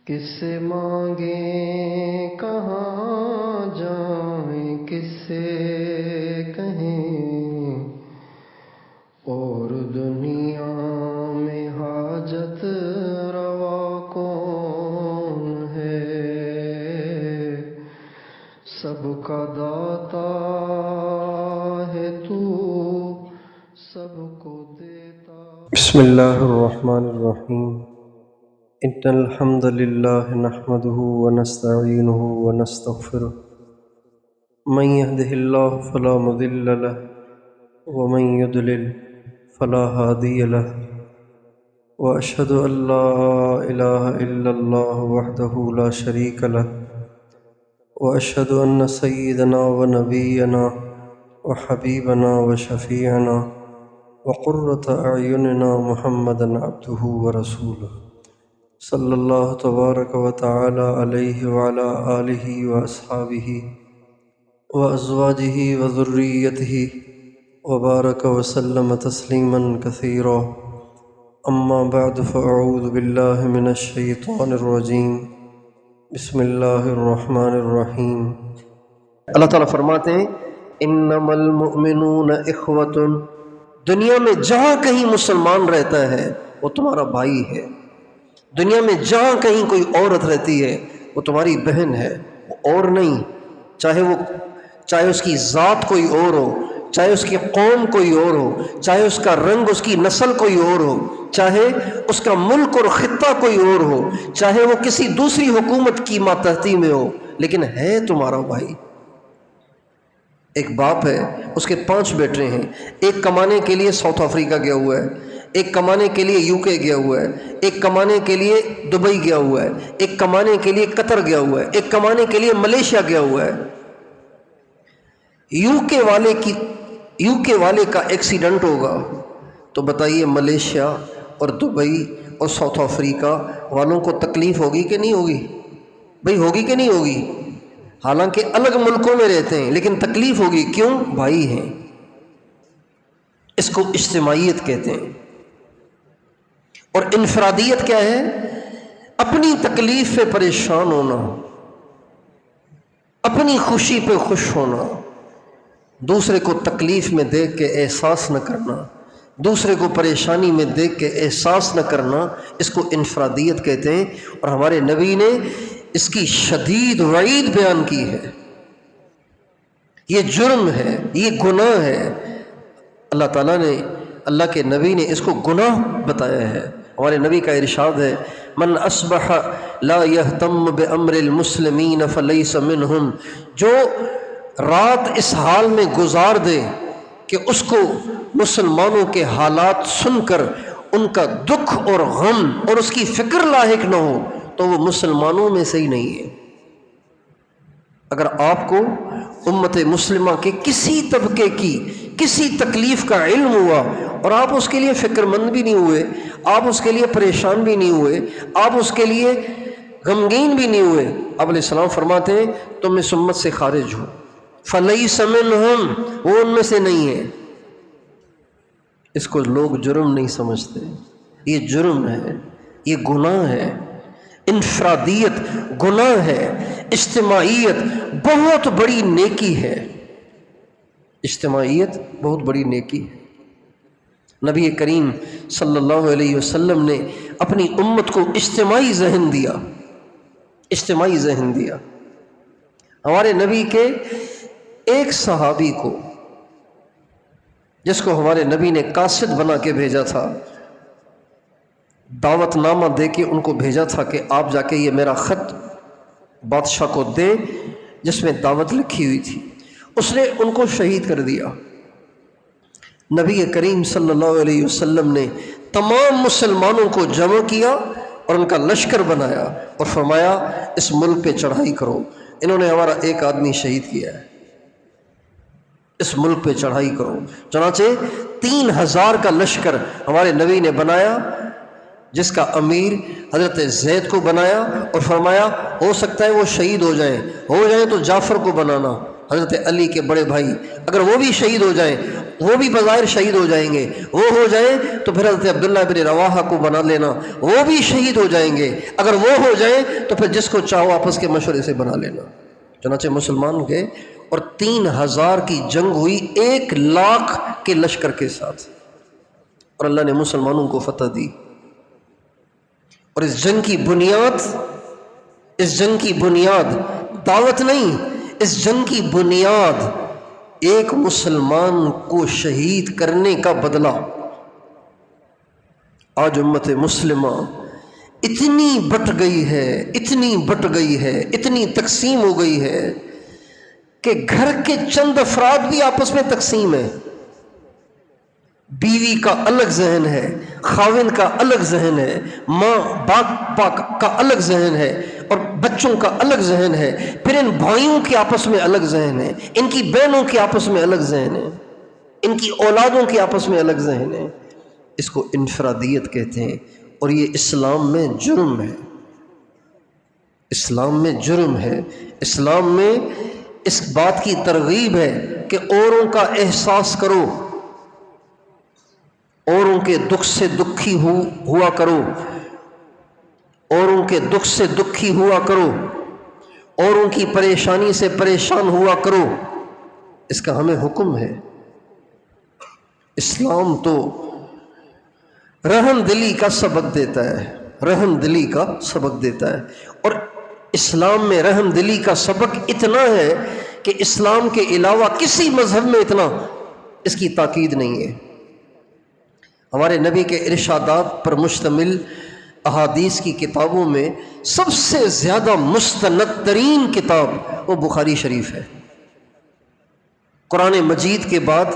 کس سے مانگیں کہاں جائیں، کس سے کہیں اور دنیا میں حاجت روا کون ہے؟ سب کا داتا ہے تو، سب کو دیتا۔ بسم اللہ الرحمن الرحیم۔ ان الحمد للہ نحمده ونستعینه ونستغفره، من يهده الله فلا مضل له ومن يضلل فلا هادي له، واشهد ان لا اله الا الله وحده لا شريك له، واشهد ان سيدنا ونبينا وحبيبنا وشفيعنا وقرة اعيننا محمدا عبده ورسوله صلی اللہ تبارک و تعالی علیہ وعلی آلہ واصحابہ وازواجہ وذریتہ وبارک وسلم تسلیما کثیرا، اما بعد فاعوذ باللہ من الشیطان الرجیم، بسم اللہ الرحمن الرحیم۔ اللہ تعالیٰ فرماتے ہیں انما المؤمنون اخوۃ، دنیا میں جہاں کہیں مسلمان رہتا ہے وہ تمہارا بھائی ہے، دنیا میں جہاں کہیں کوئی عورت رہتی ہے وہ تمہاری بہن ہے، وہ اور نہیں، چاہے اس کی ذات کوئی اور ہو، چاہے اس کی قوم کوئی اور ہو، چاہے اس کا رنگ، اس کی نسل کوئی اور ہو، چاہے اس کا ملک اور خطہ کوئی اور ہو، چاہے وہ کسی دوسری حکومت کی ماتحتی میں ہو، لیکن ہے تمہارا بھائی۔ ایک باپ ہے، اس کے 5 بیٹے ہیں، ایک کمانے کے لیے ساؤتھ افریقہ گیا ہوا ہے، ایک کمانے کے لیے UK گیا ہوا ہے، ایک کمانے کے لیے دبئی گیا ہوا ہے، ایک کمانے کے لیے قطر گیا ہوا ہے، ایک کمانے کے لیے ملیشیا گیا ہوا ہے۔ UK والے کا ایکسیڈنٹ ہوگا تو بتائیے ملیشیا اور دبئی اور ساؤتھ افریقہ والوں کو تکلیف ہوگی کہ نہیں ہوگی؟ بھئی ہوگی کہ نہیں ہوگی؟ حالانکہ الگ ملکوں میں رہتے ہیں لیکن تکلیف ہوگی، کیوں؟ بھائی ہیں۔ اس کو اجتماعیت کہتے ہیں۔ اور انفرادیت کیا ہے؟ اپنی تکلیف پہ پریشان ہونا، اپنی خوشی پہ خوش ہونا، دوسرے کو تکلیف میں دیکھ کے احساس نہ کرنا، دوسرے کو پریشانی میں دیکھ کے احساس نہ کرنا، اس کو انفرادیت کہتے ہیں۔ اور ہمارے نبی نے اس کی شدید وعید بیان کی ہے، یہ جرم ہے، یہ گناہ ہے۔ اللہ تعالیٰ نے، اللہ کے نبی نے اس کو گناہ بتایا ہے۔ ہمارے نبی کا ارشاد ہے من اصبح لا یہتم بامر المسلمین فلیس منہم، جو رات اس حال میں گزار دے کہ اس کو مسلمانوں کے حالات سن کر ان کا دکھ اور غم اور اس کی فکر لاحق نہ ہو تو وہ مسلمانوں میں سے ہی نہیں ہے۔ اگر آپ کو امت مسلمہ کے کسی طبقے کی کسی تکلیف کا علم ہوا اور آپ اس کے لیے فکر مند بھی نہیں ہوئے، آپ اس کے لیے پریشان بھی نہیں ہوئے، آپ اس کے لیے غمگین بھی نہیں ہوئے، آپ علیہ السلام فرماتے ہیں تم اس امت سے خارج ہو، فلیس منہم، وہ ان میں سے نہیں ہے۔ اس کو لوگ جرم نہیں سمجھتے، یہ جرم ہے، یہ گناہ ہے۔ انفرادیت گناہ ہے، اجتماعیت بہت بڑی نیکی ہے، اجتماعیت بہت بڑی نیکی ہے۔ نبی کریم صلی اللہ علیہ وسلم نے اپنی امت کو اجتماعی ذہن دیا، اجتماعی ذہن دیا۔ ہمارے نبی کے ایک صحابی کو، جس کو ہمارے نبی نے قاصد بنا کے بھیجا تھا، دعوت نامہ دے کے ان کو بھیجا تھا کہ آپ جا کے یہ میرا خط بادشاہ کو دے جس میں دعوت لکھی ہوئی تھی، اس نے ان کو شہید کر دیا۔ نبی کریم صلی اللہ علیہ وسلم نے تمام مسلمانوں کو جمع کیا اور ان کا لشکر بنایا اور فرمایا اس ملک پہ چڑھائی کرو، انہوں نے ہمارا ایک آدمی شہید کیا ہے، اس ملک پہ چڑھائی کرو۔ چنانچہ 3000 کا لشکر ہمارے نبی نے بنایا، جس کا امیر حضرت زید کو بنایا اور فرمایا ہو سکتا ہے وہ شہید ہو جائیں تو جعفر کو بنانا، حضرت علی کے بڑے بھائی، اگر وہ بھی شہید ہو جائیں وہ بھی بظاہر شہید ہو جائیں گے، وہ ہو جائیں تو پھر حضرت عبداللہ بن رواحہ کو بنا لینا، وہ بھی شہید ہو جائیں گے، اگر وہ ہو جائیں تو پھر جس کو چاہو آپس کے مشورے سے بنا لینا۔ چنانچہ مسلمان گئے اور 3000 کی جنگ ہوئی 1,00,000 کے لشکر کے ساتھ، اور اللہ نے مسلمانوں کو فتح دی۔ اور اس جنگ کی بنیاد دعوت نہیں، اس جنگ کی بنیاد ایک مسلمان کو شہید کرنے کا بدلہ۔ آج امت مسلمہ اتنی بٹ گئی ہے، اتنی تقسیم ہو گئی ہے کہ گھر کے چند افراد بھی آپس میں تقسیم ہے۔ بیوی کا الگ ذہن ہے، خاوند کا الگ ذہن ہے، ماں باپ کا الگ ذہن ہے، اور بچوں کا الگ ذہن ہے، پھر ان بھائیوں کے آپس میں الگ ذہن ہے، ان کی بہنوں کے آپس میں الگ ذہن ہے، ان کی اولادوں کے آپس میں الگ ذہن ہے۔ اس کو انفرادیت کہتے ہیں، اور یہ اسلام میں جرم ہے۔ اسلام میں جرم ہے۔ اسلام میں اس بات کی ترغیب ہے کہ اوروں کا احساس کرو، اوروں کے دکھ سے دکھی ہوا کرو، اوروں کے دکھ سے دکھی ہوا کرو، اوروں کی پریشانی سے پریشان ہوا کرو۔ اس کا ہمیں حکم ہے۔ اسلام تو رحم دلی کا سبق دیتا ہے، رحم دلی کا سبق دیتا ہے، اور اسلام میں رحم دلی کا سبق اتنا ہے کہ اسلام کے علاوہ کسی مذہب میں اتنا اس کی تاکید نہیں ہے۔ ہمارے نبی کے ارشادات پر مشتمل احادیث کی کتابوں میں سب سے زیادہ مستند ترین کتاب وہ بخاری شریف ہے۔ قرآن مجید کے بعد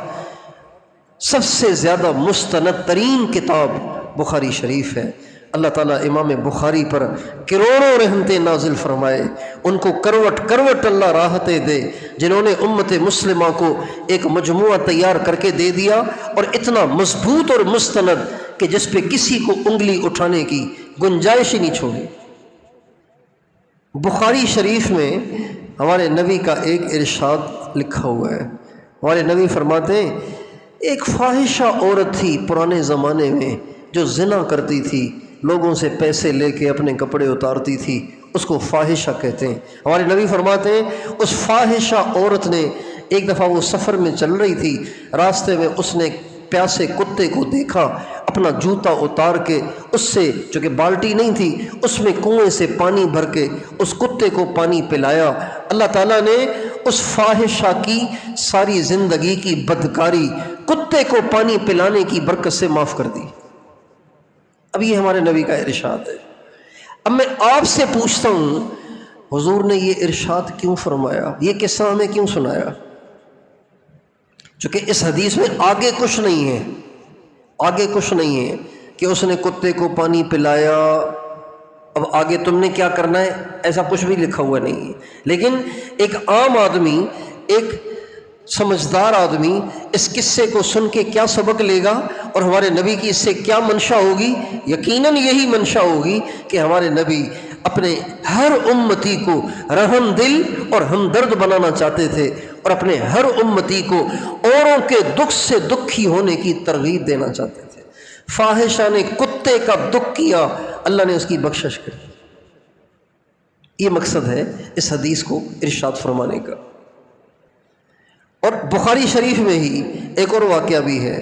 سب سے زیادہ مستند ترین کتاب بخاری شریف ہے۔ اللہ تعالیٰ امام بخاری پر کروڑوں رحمتیں نازل فرمائے، ان کو کروٹ کروٹ اللہ راحتیں دے، جنہوں نے امت مسلمہ کو ایک مجموعہ تیار کر کے دے دیا، اور اتنا مضبوط اور مستند کہ جس پہ کسی کو انگلی اٹھانے کی گنجائش ہی نہیں چھوڑی۔ بخاری شریف میں ہمارے نبی کا ایک ارشاد لکھا ہوا ہے۔ ہمارے نبی فرماتے ہیں ایک فاحشہ عورت تھی پرانے زمانے میں جو زنا کرتی تھی، لوگوں سے پیسے لے کے اپنے کپڑے اتارتی تھی، اس کو فاحشہ کہتے ہیں۔ ہمارے نبی فرماتے ہیں اس فاحشہ عورت نے ایک دفعہ وہ سفر میں چل رہی تھی، راستے میں اس نے پیاسے کتے کو دیکھا، اپنا جوتا اتار کے اس سے، جو کہ بالٹی نہیں تھی، اس میں کنویں سے پانی بھر کے اس کتے کو پانی پلایا۔ اللہ تعالیٰ نے اس فاحشہ کی ساری زندگی کی بدکاری کتے کو پانی پلانے کی برکت سے معاف کر دی۔ اب یہ ہمارے نبی کا ارشاد ہے۔ اب میں آپ سے پوچھتا ہوں، حضور نے یہ ارشاد کیوں فرمایا؟ یہ قصہ ہمیں کیوں سنایا؟ چونکہ اس حدیث میں آگے کچھ نہیں ہے، آگے کچھ نہیں ہے کہ اس نے کتے کو پانی پلایا، اب آگے تم نے کیا کرنا ہے، ایسا کچھ بھی لکھا ہوا نہیں ہے۔ لیکن ایک عام آدمی، ایک سمجھدار آدمی اس قصے کو سن کے کیا سبق لے گا، اور ہمارے نبی کی اس سے کیا منشا ہوگی؟ یقیناً یہی منشا ہوگی کہ ہمارے نبی اپنے ہر امتی کو رحم دل اور ہمدرد بنانا چاہتے تھے، اور اپنے ہر امتی کو اوروں کے دکھ سے دکھی ہونے کی ترغیب دینا چاہتے تھے۔ فاحشہ نے کتے کا دکھ کیا، اللہ نے اس کی بخشش کری۔ یہ مقصد ہے اس حدیث کو ارشاد فرمانے کا۔ اور بخاری شریف میں ہی ایک اور واقعہ بھی ہے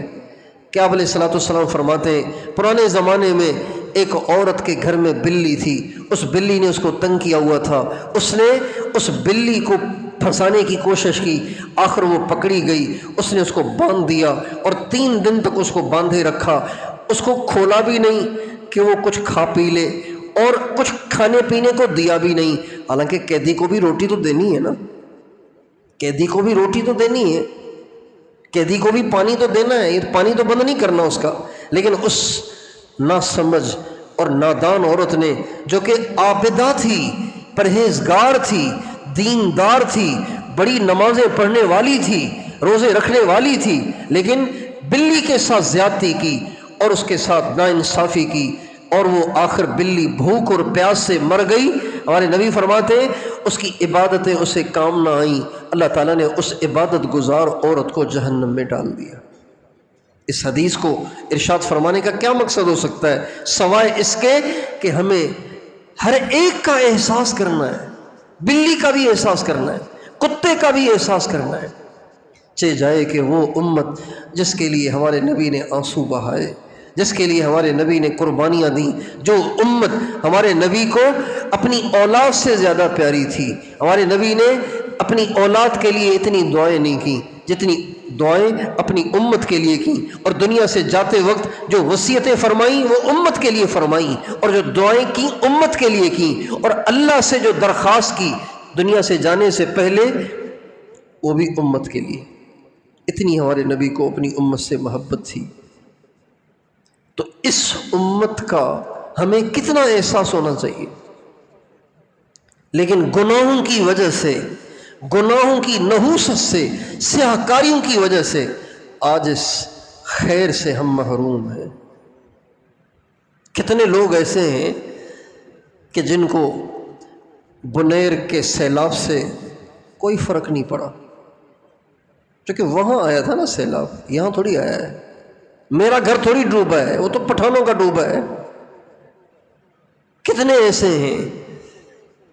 کہ آپ علیہ الصلوۃ والسلام فرماتے ہیں پرانے زمانے میں ایک عورت کے گھر میں بلی تھی، اس بلی نے اس کو تنگ کیا ہوا تھا، اس نے اس بلی کو پھنسانے کی کوشش کی، آخر وہ پکڑی گئی، اس نے اس کو باندھ دیا اور 3 دن تک اس کو باندھے رکھا، اس کو کھولا بھی نہیں کہ وہ کچھ کھا پی لے، اور کچھ کھانے پینے کو دیا بھی نہیں۔ حالانکہ قیدی کو بھی روٹی تو دینی ہے نا، قیدی کو بھی روٹی تو دینی ہے، قیدی کو بھی پانی تو دینا ہے، یہ پانی تو بند نہیں کرنا اس کا۔ لیکن اس ناسمجھ اور نادان عورت نے، جو کہ عابدہ تھی، پرہیزگار تھی، دیندار تھی، بڑی نمازیں پڑھنے والی تھی، روزے رکھنے والی تھی، لیکن بلی کے ساتھ زیادتی کی اور اس کے ساتھ ناانصافی کی، اور وہ آخر بلی بھوک اور پیاس سے مر گئی۔ ہمارے نبی فرماتے ہیں اس کی عبادتیں اسے کام نہ آئیں، اللہ تعالیٰ نے اس عبادت گزار عورت کو جہنم میں ڈال دیا۔ اس حدیث کو ارشاد فرمانے کا کیا مقصد ہو سکتا ہے سوائے اس کے کہ ہمیں ہر ایک کا احساس کرنا ہے، بلی کا بھی احساس کرنا ہے، کتے کا بھی احساس کرنا ہے، چہ جائے کہ وہ امت جس کے لیے ہمارے نبی نے آنسو بہائے، جس کے لیے ہمارے نبی نے قربانیاں دیں، جو امت ہمارے نبی کو اپنی اولاد سے زیادہ پیاری تھی، ہمارے نبی نے اپنی اولاد کے لیے اتنی دعائیں نہیں کی جتنی دعائیں اپنی امت کے لیے کی، اور دنیا سے جاتے وقت جو وصیتیں فرمائیں وہ امت کے لیے فرمائیں، اور جو دعائیں کی امت کے لیے کی، اور اللہ سے جو درخواست کی دنیا سے جانے سے پہلے وہ بھی امت کے لیے۔ اتنی ہمارے نبی کو اپنی امت سے محبت تھی۔ تو اس امت کا ہمیں کتنا احساس ہونا چاہیے، لیکن گناہوں کی وجہ سے، گناہوں کی نحوست سے، سیاہ کاریوں کی وجہ سے آج اس خیر سے ہم محروم ہیں۔ کتنے لوگ ایسے ہیں کہ جن کو بنیر کے سیلاب سے کوئی فرق نہیں پڑا، کیونکہ وہاں آیا تھا نا سیلاب، یہاں تھوڑی آیا ہے۔ میرا گھر تھوڑی ڈوبا ہے، وہ تو پٹھانوں کا ڈوبا ہے۔ کتنے ایسے ہیں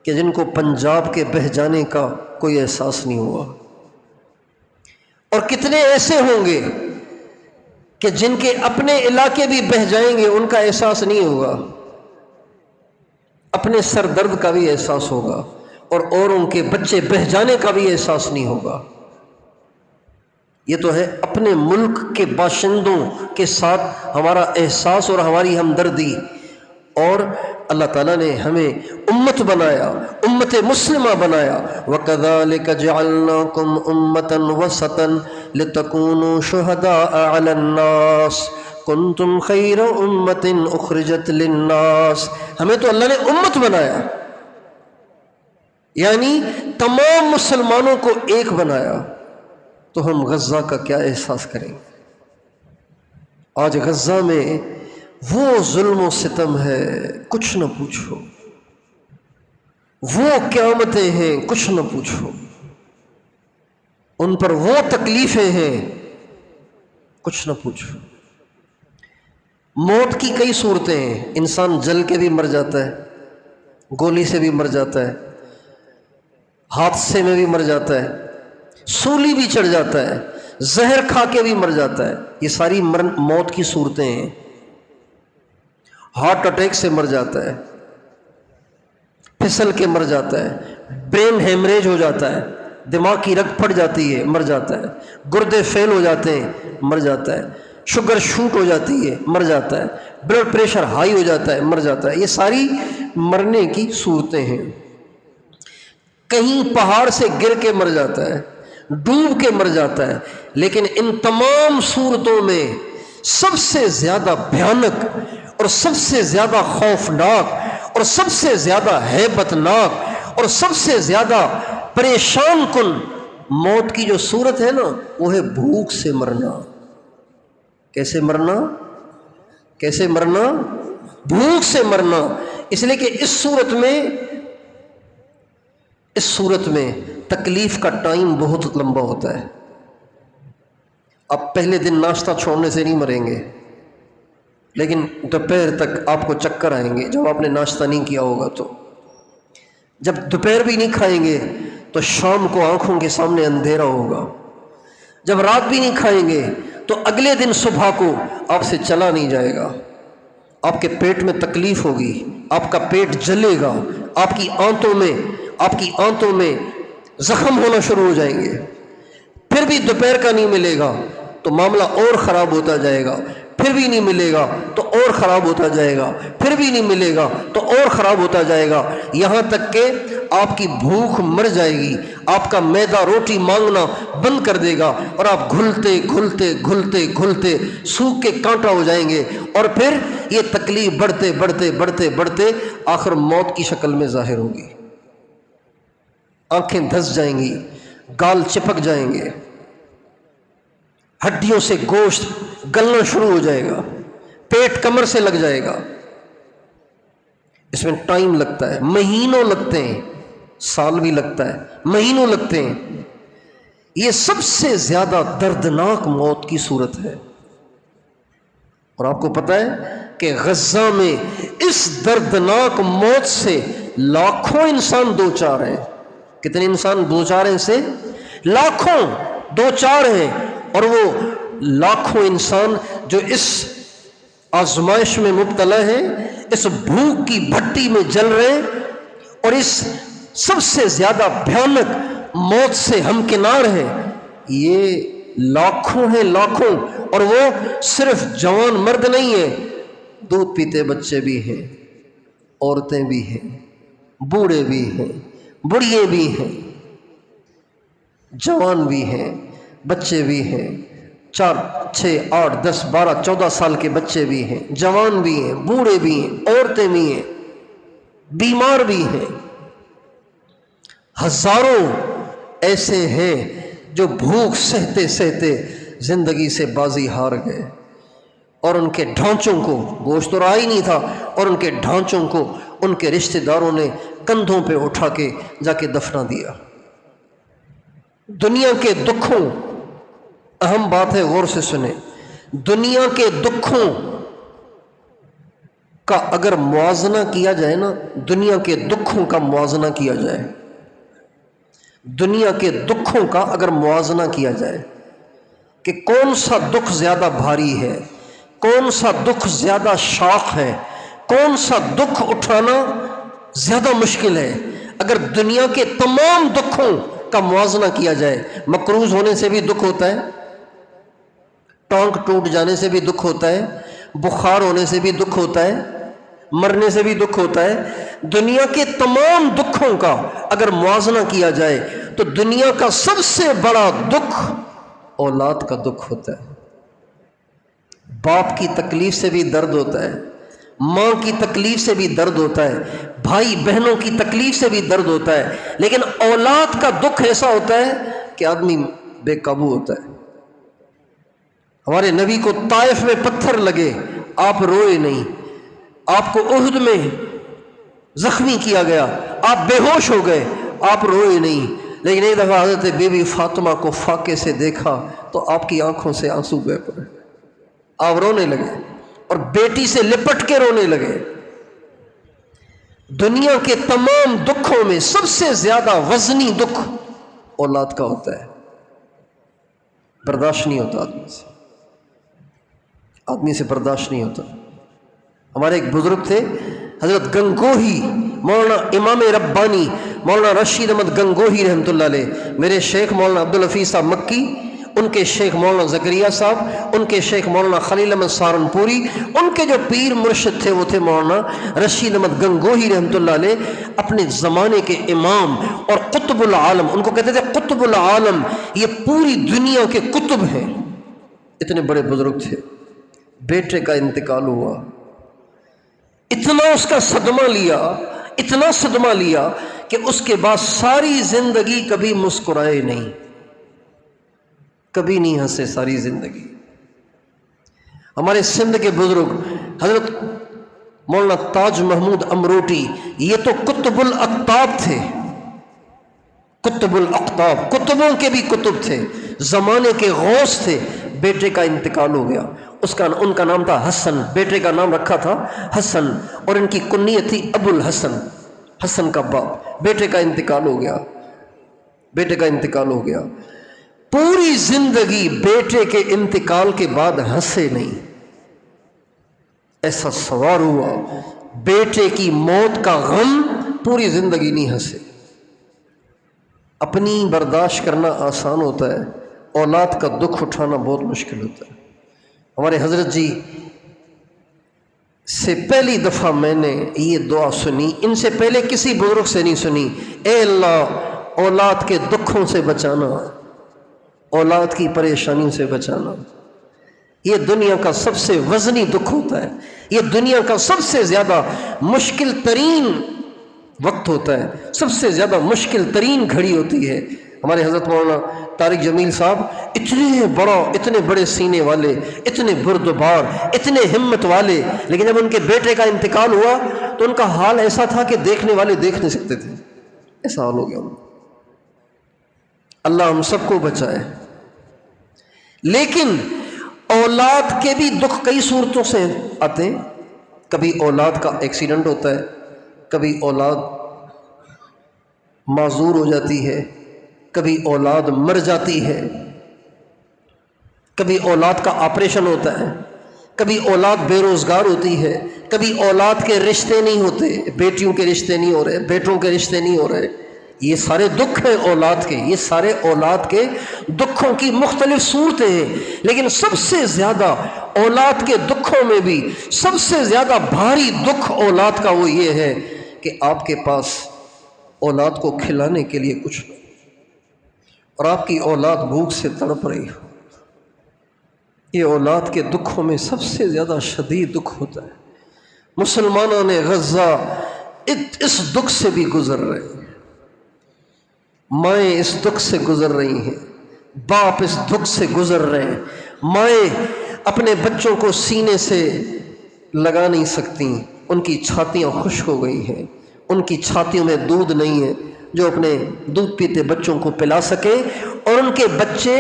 کہ جن کو پنجاب کے بہہ جانے کا کوئی احساس نہیں ہوا، اور کتنے ایسے ہوں گے کہ جن کے اپنے علاقے بھی بہہ جائیں گے ان کا احساس نہیں ہوگا، اپنے سر درد کا بھی احساس ہوگا، اور اوروں کے بچے بہہ جانے کا بھی احساس نہیں ہوگا۔ یہ تو ہے اپنے ملک کے باشندوں کے ساتھ ہمارا احساس اور ہماری ہمدردی، اور اللہ تعالیٰ نے ہمیں امت بنایا، امت مسلمہ بنایا۔ وَكَذَلِكَ جَعَلْنَاكُمْ أُمَّةً وَسَطًا لِتَكُونُوا شُهَدَاءَ عَلَى النَّاسِ كُنْتُمْ خَيْرَ أُمَّةٍ أُخْرِجَتْ لِلنَّاسِ۔ ہمیں تو اللہ نے امت بنایا، یعنی تمام مسلمانوں کو ایک بنایا، تو ہم غزہ کا کیا احساس کریں گے؟ آج غزہ میں وہ ظلم و ستم ہے کچھ نہ پوچھو، وہ قیامتیں ہیں کچھ نہ پوچھو، ان پر وہ تکلیفیں ہیں کچھ نہ پوچھو۔ موت کی کئی صورتیں ہیں، انسان جل کے بھی مر جاتا ہے، گولی سے بھی مر جاتا ہے، حادثے میں بھی مر جاتا ہے، سولی بھی چڑھ جاتا ہے، زہر کھا کے بھی مر جاتا ہے۔ یہ ساری موت کی صورتیں ہیں۔ ہارٹ اٹیک سے مر جاتا ہے، پھسل کے مر جاتا ہے، برین ہیمریج ہو جاتا ہے، دماغ کی رگ پھٹ جاتی ہے، مر جاتا ہے، گردے فیل ہو جاتے ہیں، مر جاتا ہے، شوگر شوٹ ہو جاتی ہے، مر جاتا ہے، بلڈ پریشر ہائی ہو جاتا ہے، مر جاتا ہے۔ یہ ساری مرنے کی صورتیں ہیں۔ کہیں پہاڑ سے گر کے مر جاتا ہے، ڈوب کے مر جاتا ہے، لیکن ان تمام صورتوں میں سب سے زیادہ بھیانک اور سب سے زیادہ خوفناک اور سب سے زیادہ ہیبت ناک اور سب سے زیادہ پریشان کن موت کی جو صورت ہے نا، وہ ہے بھوک سے مرنا۔ کیسے مرنا؟ کیسے مرنا؟ بھوک سے مرنا۔ اس لیے کہ اس صورت میں تکلیف کا ٹائم بہت لمبا ہوتا ہے۔ آپ پہلے دن ناشتہ چھوڑنے سے نہیں مریں گے، لیکن دوپہر تک آپ کو چکر آئیں گے جب آپ نے ناشتہ نہیں کیا ہوگا۔ تو جب دوپہر بھی نہیں کھائیں گے تو شام کو آنکھوں کے سامنے اندھیرا ہوگا۔ جب رات بھی نہیں کھائیں گے تو اگلے دن صبح کو آپ سے چلا نہیں جائے گا، آپ کے پیٹ میں تکلیف ہوگی، آپ کا پیٹ جلے گا، آپ کی آنتوں میں زخم ہونا شروع ہو جائیں گے۔ پھر بھی دوپہر کا نہیں ملے گا تو معاملہ اور خراب ہوتا جائے گا، پھر بھی نہیں ملے گا تو اور خراب ہوتا جائے گا، پھر بھی نہیں ملے گا تو اور خراب ہوتا جائے گا، یہاں تک کہ آپ کی بھوک مر جائے گی، آپ کا معدہ روٹی مانگنا بند کر دے گا، اور آپ گھلتے گھلتے گھلتے گھلتے سوکھ کے کانٹا ہو جائیں گے، اور پھر یہ تکلیف بڑھتے بڑھتے بڑھتے بڑھتے آخر موت کی شکل میں ظاہر ہوگی۔ آنکھیں دھس جائیں گی، گال چپک جائیں گے، ہڈیوں سے گوشت گلنا شروع ہو جائے گا، پیٹ کمر سے لگ جائے گا۔ اس میں ٹائم لگتا ہے، مہینوں لگتے ہیں، سال بھی لگتا ہے، مہینوں لگتے ہیں۔ یہ سب سے زیادہ دردناک موت کی صورت ہے۔ اور آپ کو پتہ ہے کہ غزہ میں اس دردناک موت سے لاکھوں انسان دو چار ہیں. کتنے انسان دو چار ہیں؟ سے لاکھوں دو چار ہیں. اور وہ لاکھوں انسان جو اس آزمائش میں مبتلا ہیں، اس بھوک کی بھٹی میں جل رہے ہیں، اور اس سب سے زیادہ بھیانک موت سے ہمکنار ہیں، یہ لاکھوں ہیں، لاکھوں. اور وہ صرف جوان مرد نہیں ہیں، دودھ پیتے بچے بھی ہیں، عورتیں بھی ہیں، بوڑھے بھی ہیں، بڑھیے بھی ہیں، جوان بھی ہیں، بچے بھی ہیں، 4 6 8 10 12 14 سال کے بچے بھی ہیں، جوان بھی ہیں، بوڑھے بھی ہیں، عورتیں بھی ہیں، بیمار بھی ہیں. ہزاروں ایسے ہیں جو بھوک سہتے سہتے زندگی سے بازی ہار گئے، اور ان کے ڈھانچوں کو، گوشت تو رہا ہی نہیں تھا، اور ان کے ڈھانچوں کو ان کے رشتہ داروں نے کندھوں پہ اٹھا کے جا کے دفنا دیا. دنیا کے دکھوں، اہم بات ہے، غور سے سنیں، دنیا کے دکھوں کا اگر موازنہ کیا جائے نا، دنیا کے دکھوں کا موازنہ کیا جائے، دنیا کے دکھوں کا اگر موازنہ کیا جائے کہ کون سا دکھ زیادہ بھاری ہے، کون سا دکھ زیادہ شاق ہے، کون سا دکھ اٹھانا زیادہ مشکل ہے، اگر دنیا کے تمام دکھوں کا موازنہ کیا جائے، مقروض ہونے سے بھی دکھ ہوتا ہے، ٹانک ٹوٹ جانے سے بھی دکھ ہوتا ہے، بخار ہونے سے بھی دکھ ہوتا ہے، مرنے سے بھی دکھ ہوتا ہے. دنیا کے تمام دکھوں کا اگر موازنہ کیا جائے تو دنیا کا سب سے بڑا دکھ اولاد کا دکھ ہوتا ہے. باپ کی تکلیف سے بھی درد ہوتا ہے، ماں کی تکلیف سے بھی درد ہوتا ہے، بھائی بہنوں کی تکلیف سے بھی درد ہوتا ہے، لیکن اولاد کا دکھ ایسا ہوتا ہے کہ آدمی بے قابو ہوتا ہے. ہمارے نبی کو طائف میں پتھر لگے، آپ روئے نہیں. آپ کو احد میں زخمی کیا گیا، آپ بے ہوش ہو گئے، آپ روئے نہیں. لیکن ایک دفعہ حضرت بی بی فاطمہ کو فاقے سے دیکھا تو آپ کی آنکھوں سے آنسو بہہ پڑے، آپ رونے لگے اور بیٹی سے لپٹ کے رونے لگے. دنیا کے تمام دکھوں میں سب سے زیادہ وزنی دکھ اولاد کا ہوتا ہے. برداشت نہیں ہوتا آدمی سے برداشت نہیں ہوتا. ہمارے ایک بزرگ تھے حضرت گنگوہی، مولانا امام ربانی مولانا رشید احمد گنگوہی رحمۃ اللہ علیہ. میرے شیخ مولانا عبدالحفیظ صاحب مکی، ان کے شیخ مولانا زکریا صاحب، ان کے شیخ مولانا خلیل احمد سہارنپوری، ان کے جو پیر مرشد تھے وہ تھے مولانا رشید احمد گنگوہی رحمۃ اللہ علیہ. اپنے زمانے کے امام اور قطب العالم، ان کو کہتے تھے قطب العالم، یہ پوری دنیا کے قطب ہیں، اتنے بڑے بزرگ تھے. بیٹے کا انتقال ہوا، اتنا اس کا صدمہ لیا، اتنا صدمہ لیا کہ اس کے بعد ساری زندگی کبھی مسکرائے نہیں، کبھی نہیں ہنسے ساری زندگی. ہمارے سندھ کے بزرگ حضرت مولانا تاج محمود امروٹی، یہ تو قطب الاقطاب تھے، قطب الاقطاب، قطبوں کے بھی قطب تھے، زمانے کے غوث تھے. بیٹے کا انتقال ہو گیا. ان کا نام تھا حسن، بیٹے کا نام رکھا تھا حسن، اور ان کی کنیت تھی ابو الحسن، حسن کا باپ. بیٹے کا انتقال ہو گیا، بیٹے کا انتقال ہو گیا. پوری زندگی بیٹے کے انتقال کے بعد ہنسے نہیں. ایسا سوار ہوا، بیٹے کی موت کا غم، پوری زندگی نہیں ہنسے. اپنی برداشت کرنا آسان ہوتا ہے، اولاد کا دکھ اٹھانا بہت مشکل ہوتا ہے. ہمارے حضرت جی سے پہلی دفعہ میں نے یہ دعا سنی، ان سے پہلے کسی بزرگ سے نہیں سنی. اے اللہ اولاد کے دکھوں سے بچانا، اولاد کی پریشانی سے بچانا. یہ دنیا کا سب سے وزنی دکھ ہوتا ہے، یہ دنیا کا سب سے زیادہ مشکل ترین وقت ہوتا ہے، سب سے زیادہ مشکل ترین گھڑی ہوتی ہے. ہمارے حضرت مولانا طارق جمیل صاحب اتنے بڑے سینے والے، اتنے بردبار، اتنے ہمت والے، لیکن جب ان کے بیٹے کا انتقال ہوا تو ان کا حال ایسا تھا کہ دیکھنے والے دیکھ نہیں سکتے تھے، ایسا حال ہو گیا. اللہ ہم سب کو بچائے. لیکن اولاد کے بھی دکھ کئی صورتوں سے آتے ہیں. کبھی اولاد کا ایکسیڈنٹ ہوتا ہے، کبھی اولاد معذور ہو جاتی ہے، کبھی اولاد مر جاتی ہے، کبھی اولاد کا آپریشن ہوتا ہے، کبھی اولاد بے روزگار ہوتی ہے، کبھی اولاد کے رشتے نہیں ہوتے، بیٹیوں کے رشتے نہیں ہو رہے، بیٹوں کے رشتے نہیں ہو رہے. یہ سارے دکھ ہیں اولاد کے، یہ سارے اولاد کے دکھوں کی مختلف صورتیں ہیں. لیکن سب سے زیادہ اولاد کے دکھوں میں بھی سب سے زیادہ بھاری دکھ اولاد کا وہ یہ ہے کہ آپ کے پاس اولاد کو کھلانے کے لیے کچھ نہیں اور آپ کی اولاد بھوک سے تڑپ رہی ہو. یہ اولاد کے دکھوں میں سب سے زیادہ شدید دکھ ہوتا ہے. مسلمانوں نے غزہ اس دکھ سے بھی گزر رہے ہیں، مائیں اس دکھ سے گزر رہی ہیں، باپ اس دکھ سے گزر رہے ہیں. مائیں اپنے بچوں کو سینے سے لگا نہیں سکتی، ان کی چھاتیاں خشک ہو گئی ہیں، ان کی چھاتیوں میں دودھ نہیں ہے جو اپنے دودھ پیتے بچوں کو پلا سکے. اور ان کے بچے،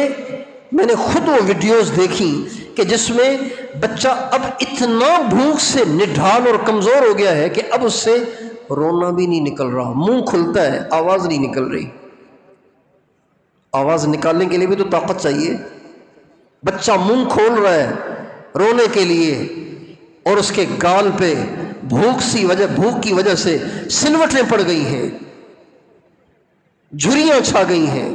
میں نے خود وہ ویڈیوز دیکھی کہ جس میں بچہ اب اتنا بھوک سے نڈھال اور کمزور ہو گیا ہے کہ اب اس سے رونا بھی نہیں نکل رہا، منہ کھلتا ہے آواز نہیں نکل رہی. آواز نکالنے کے لیے بھی تو طاقت چاہیے. بچہ منہ کھول رہا ہے رونے کے لیے اور اس کے گال پہ بھوک کی وجہ سے سلوٹیں پڑ گئی ہیں، جھریاں چھا گئی ہیں،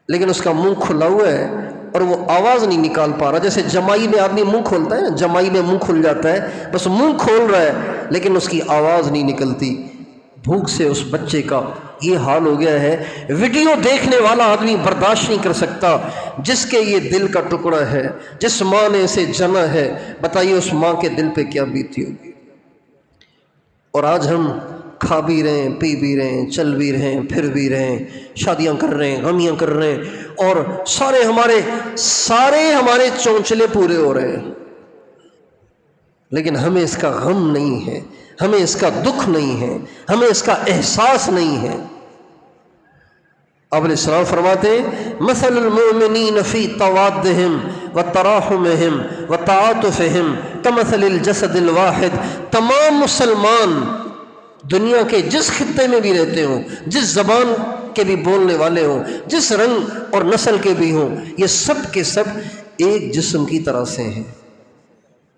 لیکن اس کا منہ کھلا ہوا ہے اور وہ آواز نہیں نکال پا رہا. جیسے جمائی میں آدمی منہ کھولتا ہے نا، جمائی میں منہ کھل جاتا ہے، بس منہ کھول رہا ہے لیکن اس کی آواز نہیں نکلتی. بھوک سے اس بچے کا یہ حال ہو گیا ہے. ویڈیو دیکھنے والا آدمی برداشت نہیں کر سکتا. جس کے یہ دل کا ٹکڑا ہے، جس ماں نے اسے جنا ہے، بتائیے اس ماں کے دل پہ کیا بیتی ہوگی. اور آج ہم کھا بھی رہے ہیں، پی بھی رہے ہیں، چل بھی رہے ہیں، پھر بھی رہے ہیں، شادیاں کر رہے ہیں، غمیاں کر رہے ہیں، اور سارے ہمارے چونچلے پورے ہو رہے ہیں، لیکن ہمیں اس کا غم نہیں ہے، ہمیں اس کا دکھ نہیں ہے، ہمیں اس کا احساس نہیں ہے. آپ علیہ السلام فرماتے ہیں مثل المؤمنین فی توادہم وتراحمہم وتعاطفہم کمثل الجسد الواحد. تمام مسلمان دنیا کے جس خطے میں بھی رہتے ہوں، جس زبان کے بھی بولنے والے ہوں، جس رنگ اور نسل کے بھی ہوں، یہ سب کے سب ایک جسم کی طرح سے ہیں.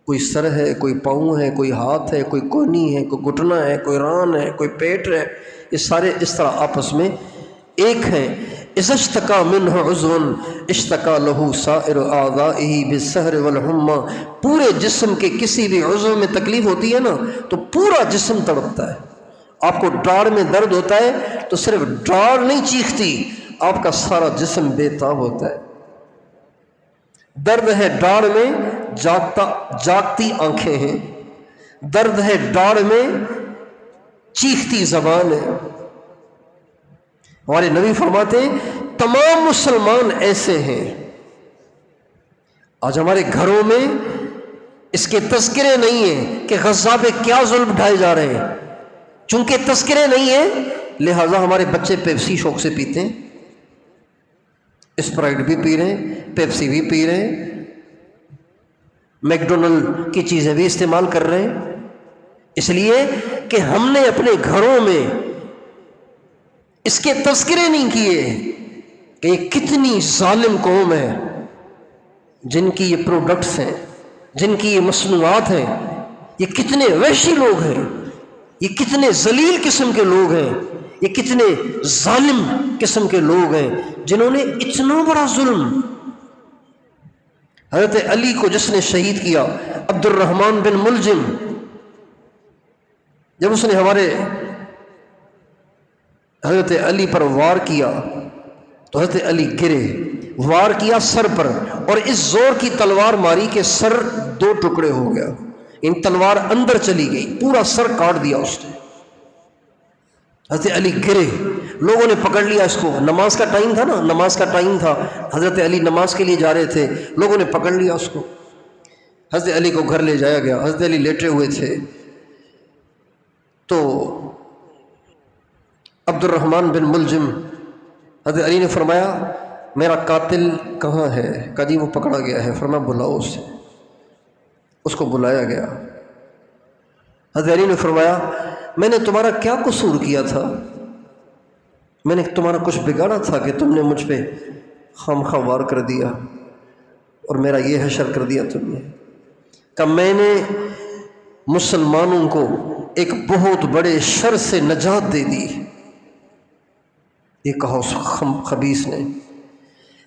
کوئی سر ہے، کوئی پاؤں ہے، کوئی ہاتھ ہے، کوئی کونی ہے، کوئی گھٹنا ہے، کوئی ران ہے، کوئی پیٹ ہے. یہ سارے اس طرح آپس میں ایک ہیں. اذا اشتکا منہ عضو اشتکا لہ سائر اعضائہ بالسہر والحمى. پورے جسم کے کسی بھی عضو میں تکلیف ہوتی ہے نا تو پورا جسم تڑپتا ہے. آپ کو ڈاڑ میں درد ہوتا ہے تو صرف ڈاڑ نہیں چیختی، آپ کا سارا جسم بے تاب ہوتا ہے. درد ہے ڈاڑ میں، جاگتی آنکھیں ہیں. درد ہے ڈاڑ میں، چیختی زبان ہے. ہمارے نبی فرماتے ہیں تمام مسلمان ایسے ہیں. آج ہمارے گھروں میں اس کے تذکرے نہیں ہیں کہ غزہ پہ کیا ظلم ڈھائے جا رہے ہیں. چونکہ تذکرے نہیں ہیں لہٰذا ہمارے بچے پیپسی شوق سے پیتے ہیں، اسپرائٹ بھی پی رہے ہیں، پیپسی بھی پی رہے ہیں، میک ڈونلڈ کی چیزیں بھی استعمال کر رہے ہیں، اس لیے کہ ہم نے اپنے گھروں میں اس کے تذکرے نہیں کیے کہ یہ کتنی ظالم قوم ہے جن کی یہ پروڈکٹس ہیں، جن کی یہ مصنوعات ہیں. یہ کتنے وحشی لوگ ہیں، یہ کتنے ذلیل قسم کے لوگ ہیں، یہ کتنے ظالم قسم کے لوگ ہیں جنہوں نے اتنا بڑا ظلم. حضرت علی کو جس نے شہید کیا، عبد الرحمن بن ملجم، جب اس نے ہمارے حضرت علی پر وار کیا تو حضرت علی گرے. وار کیا سر پر اور اس زور کی تلوار ماری کہ سر دو ٹکڑے ہو گیا. ان تلوار اندر چلی گئی، پورا سر کاٹ دیا اس نے. حضرت علی گرے، لوگوں نے پکڑ لیا اس کو. نماز کا ٹائم تھا نا، نماز کا ٹائم تھا، حضرت علی نماز کے لیے جا رہے تھے، لوگوں نے پکڑ لیا اس کو. حضرت علی کو گھر لے جایا گیا. حضرت علی لیٹے ہوئے تھے تو عبد الرحمن بن ملجم، حضرت علی نے فرمایا میرا قاتل کہاں ہے؟ کہا جی وہ پکڑا گیا ہے۔ فرمایا بلاؤ اسے۔ اس کو بلایا گیا۔ حضرت علی نے فرمایا میں نے تمہارا کیا قصور کیا تھا؟ میں نے تمہارا کچھ بگاڑا تھا کہ تم نے مجھ پہ خواہ وار کر دیا اور میرا یہ حشر کر دیا تم نے؟ کہ میں نے مسلمانوں کو ایک بہت بڑے شر سے نجات دے دی۔ یہ کہا اس خبیث نے۔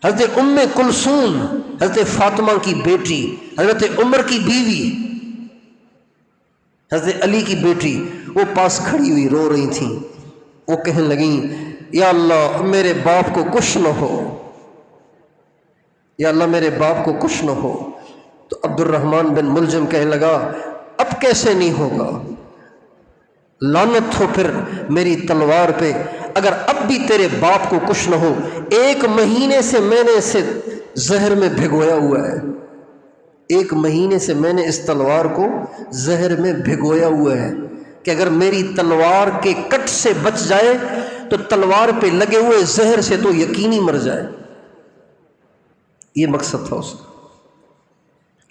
حضرت ام کلثوم، حضرت فاطمہ کی بیٹی، حضرت عمر کی بیوی، حضرت علی کی بیٹی، وہ پاس کھڑی ہوئی رو رہی تھیں۔ وہ کہنے لگیں یا اللہ میرے باپ کو کچھ نہ ہو، یا اللہ میرے باپ کو کچھ نہ ہو۔ تو عبد الرحمن بن ملجم کہنے لگا اب کیسے نہیں ہوگا؟ لعنت ہو پھر میری تلوار پہ، اگر اب بھی تیرے باپ کو کچھ نہ ہو۔ 1 مہینے سے میں نے اسے زہر میں بھگویا ہوا ہے، 1 مہینے سے میں نے اس تلوار کو زہر میں بھگویا ہوا ہے کہ اگر میری تلوار کے کٹ سے بچ جائے تو تلوار پہ لگے ہوئے زہر سے تو یقینی مر جائے۔ یہ مقصد تھا اس کا۔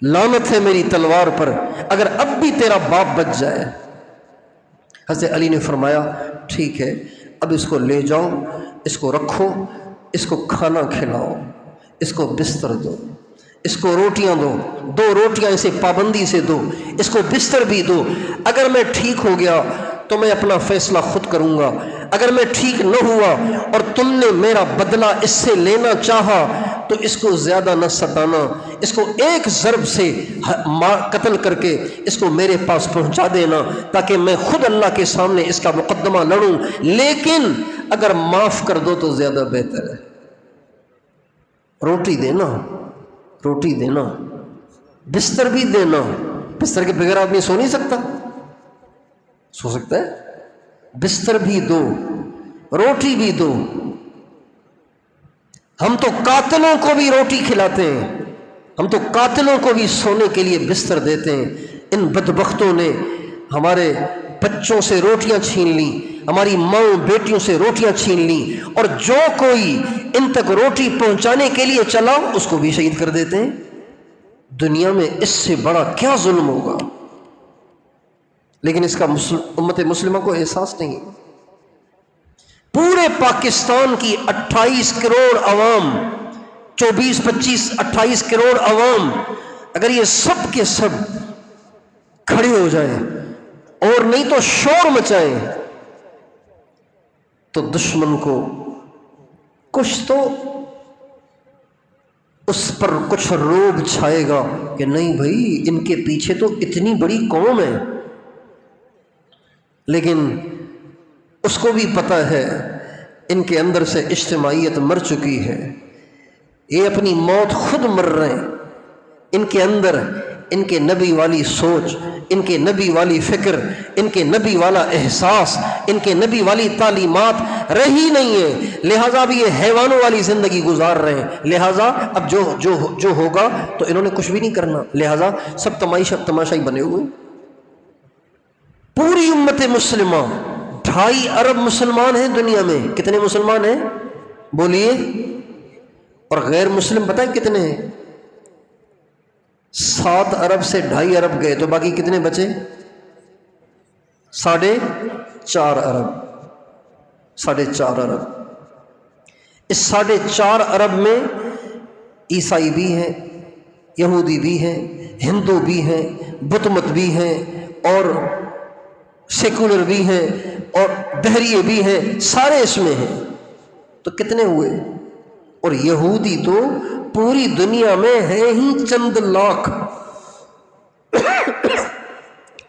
لعنت ہے میری تلوار پر اگر اب بھی تیرا باپ بچ جائے۔ حضرت علی نے فرمایا ٹھیک ہے، اب اس کو لے جاؤ، اس کو رکھو، اس کو کھانا کھلاؤ، اس کو بستر دو، اس کو روٹیاں دو، 2 روٹیاں اسے پابندی سے دو، اس کو بستر بھی دو۔ اگر میں ٹھیک ہو گیا تو میں اپنا فیصلہ خود کروں گا، اگر میں ٹھیک نہ ہوا اور تم نے میرا بدلہ اس سے لینا چاہا تو اس کو زیادہ نہ ستانا، اس کو 1 ضرب سے قتل کر کے اس کو میرے پاس پہنچا دینا تاکہ میں خود اللہ کے سامنے اس کا مقدمہ لڑوں، لیکن اگر معاف کر دو تو زیادہ بہتر ہے۔ روٹی دینا، روٹی دینا، بستر بھی دینا۔ بستر کے بغیر آدمی سو نہیں سکتا، سو سکتا ہے؟ بستر بھی دو، روٹی بھی دو۔ ہم تو قاتلوں کو بھی روٹی کھلاتے ہیں، ہم تو قاتلوں کو بھی سونے کے لیے بستر دیتے ہیں۔ ان بدبختوں نے ہمارے بچوں سے روٹیاں چھین لیں، ہماری ماؤں بیٹیوں سے روٹیاں چھین لیں، اور جو کوئی ان تک روٹی پہنچانے کے لیے چلا اس کو بھی شہید کر دیتے ہیں۔ دنیا میں اس سے بڑا کیا ظلم ہوگا؟ لیکن اس کا امت مسلمہ کو احساس نہیں۔ پورے پاکستان کی 28 کروڑ عوام، 28 کروڑ عوام، اگر یہ سب کے سب کھڑے ہو جائیں اور نہیں تو شور مچائیں تو دشمن کو کچھ تو اس پر کچھ روب چھائے گا کہ نہیں بھائی ان کے پیچھے تو اتنی بڑی قوم ہے۔ لیکن اس کو بھی پتہ ہے ان کے اندر سے اجتماعیت مر چکی ہے، یہ اپنی موت خود مر رہے ہیں۔ ان کے اندر ان کے نبی والی سوچ، ان کے نبی والی فکر، ان کے نبی والا احساس، ان کے نبی والی تعلیمات رہی نہیں ہے، لہٰذا اب یہ حیوانوں والی زندگی گزار رہے ہیں۔ لہٰذا اب جو ہوگا تو انہوں نے کچھ بھی نہیں کرنا، لہٰذا سب تماشائی بنے ہوئے۔ پوری امت مسلمہ، 2.5 ارب مسلمان ہیں دنیا میں۔ کتنے مسلمان ہیں بولیے؟ اور غیر مسلم بتائیں کتنے ہیں؟ 7 ارب سے 2.5 ارب گئے تو باقی کتنے بچے؟ 4.5 ارب۔ 4.5 ارب۔ اس 4.5 ارب میں عیسائی بھی ہیں، یہودی بھی ہیں، ہندو بھی ہیں، بت مت بھی ہیں، اور سیکولر بھی ہیں، اور دہریے بھی ہیں، سارے اس میں ہیں۔ تو کتنے ہوئے؟ اور یہودی تو پوری دنیا میں ہیں ہی چند لاکھ،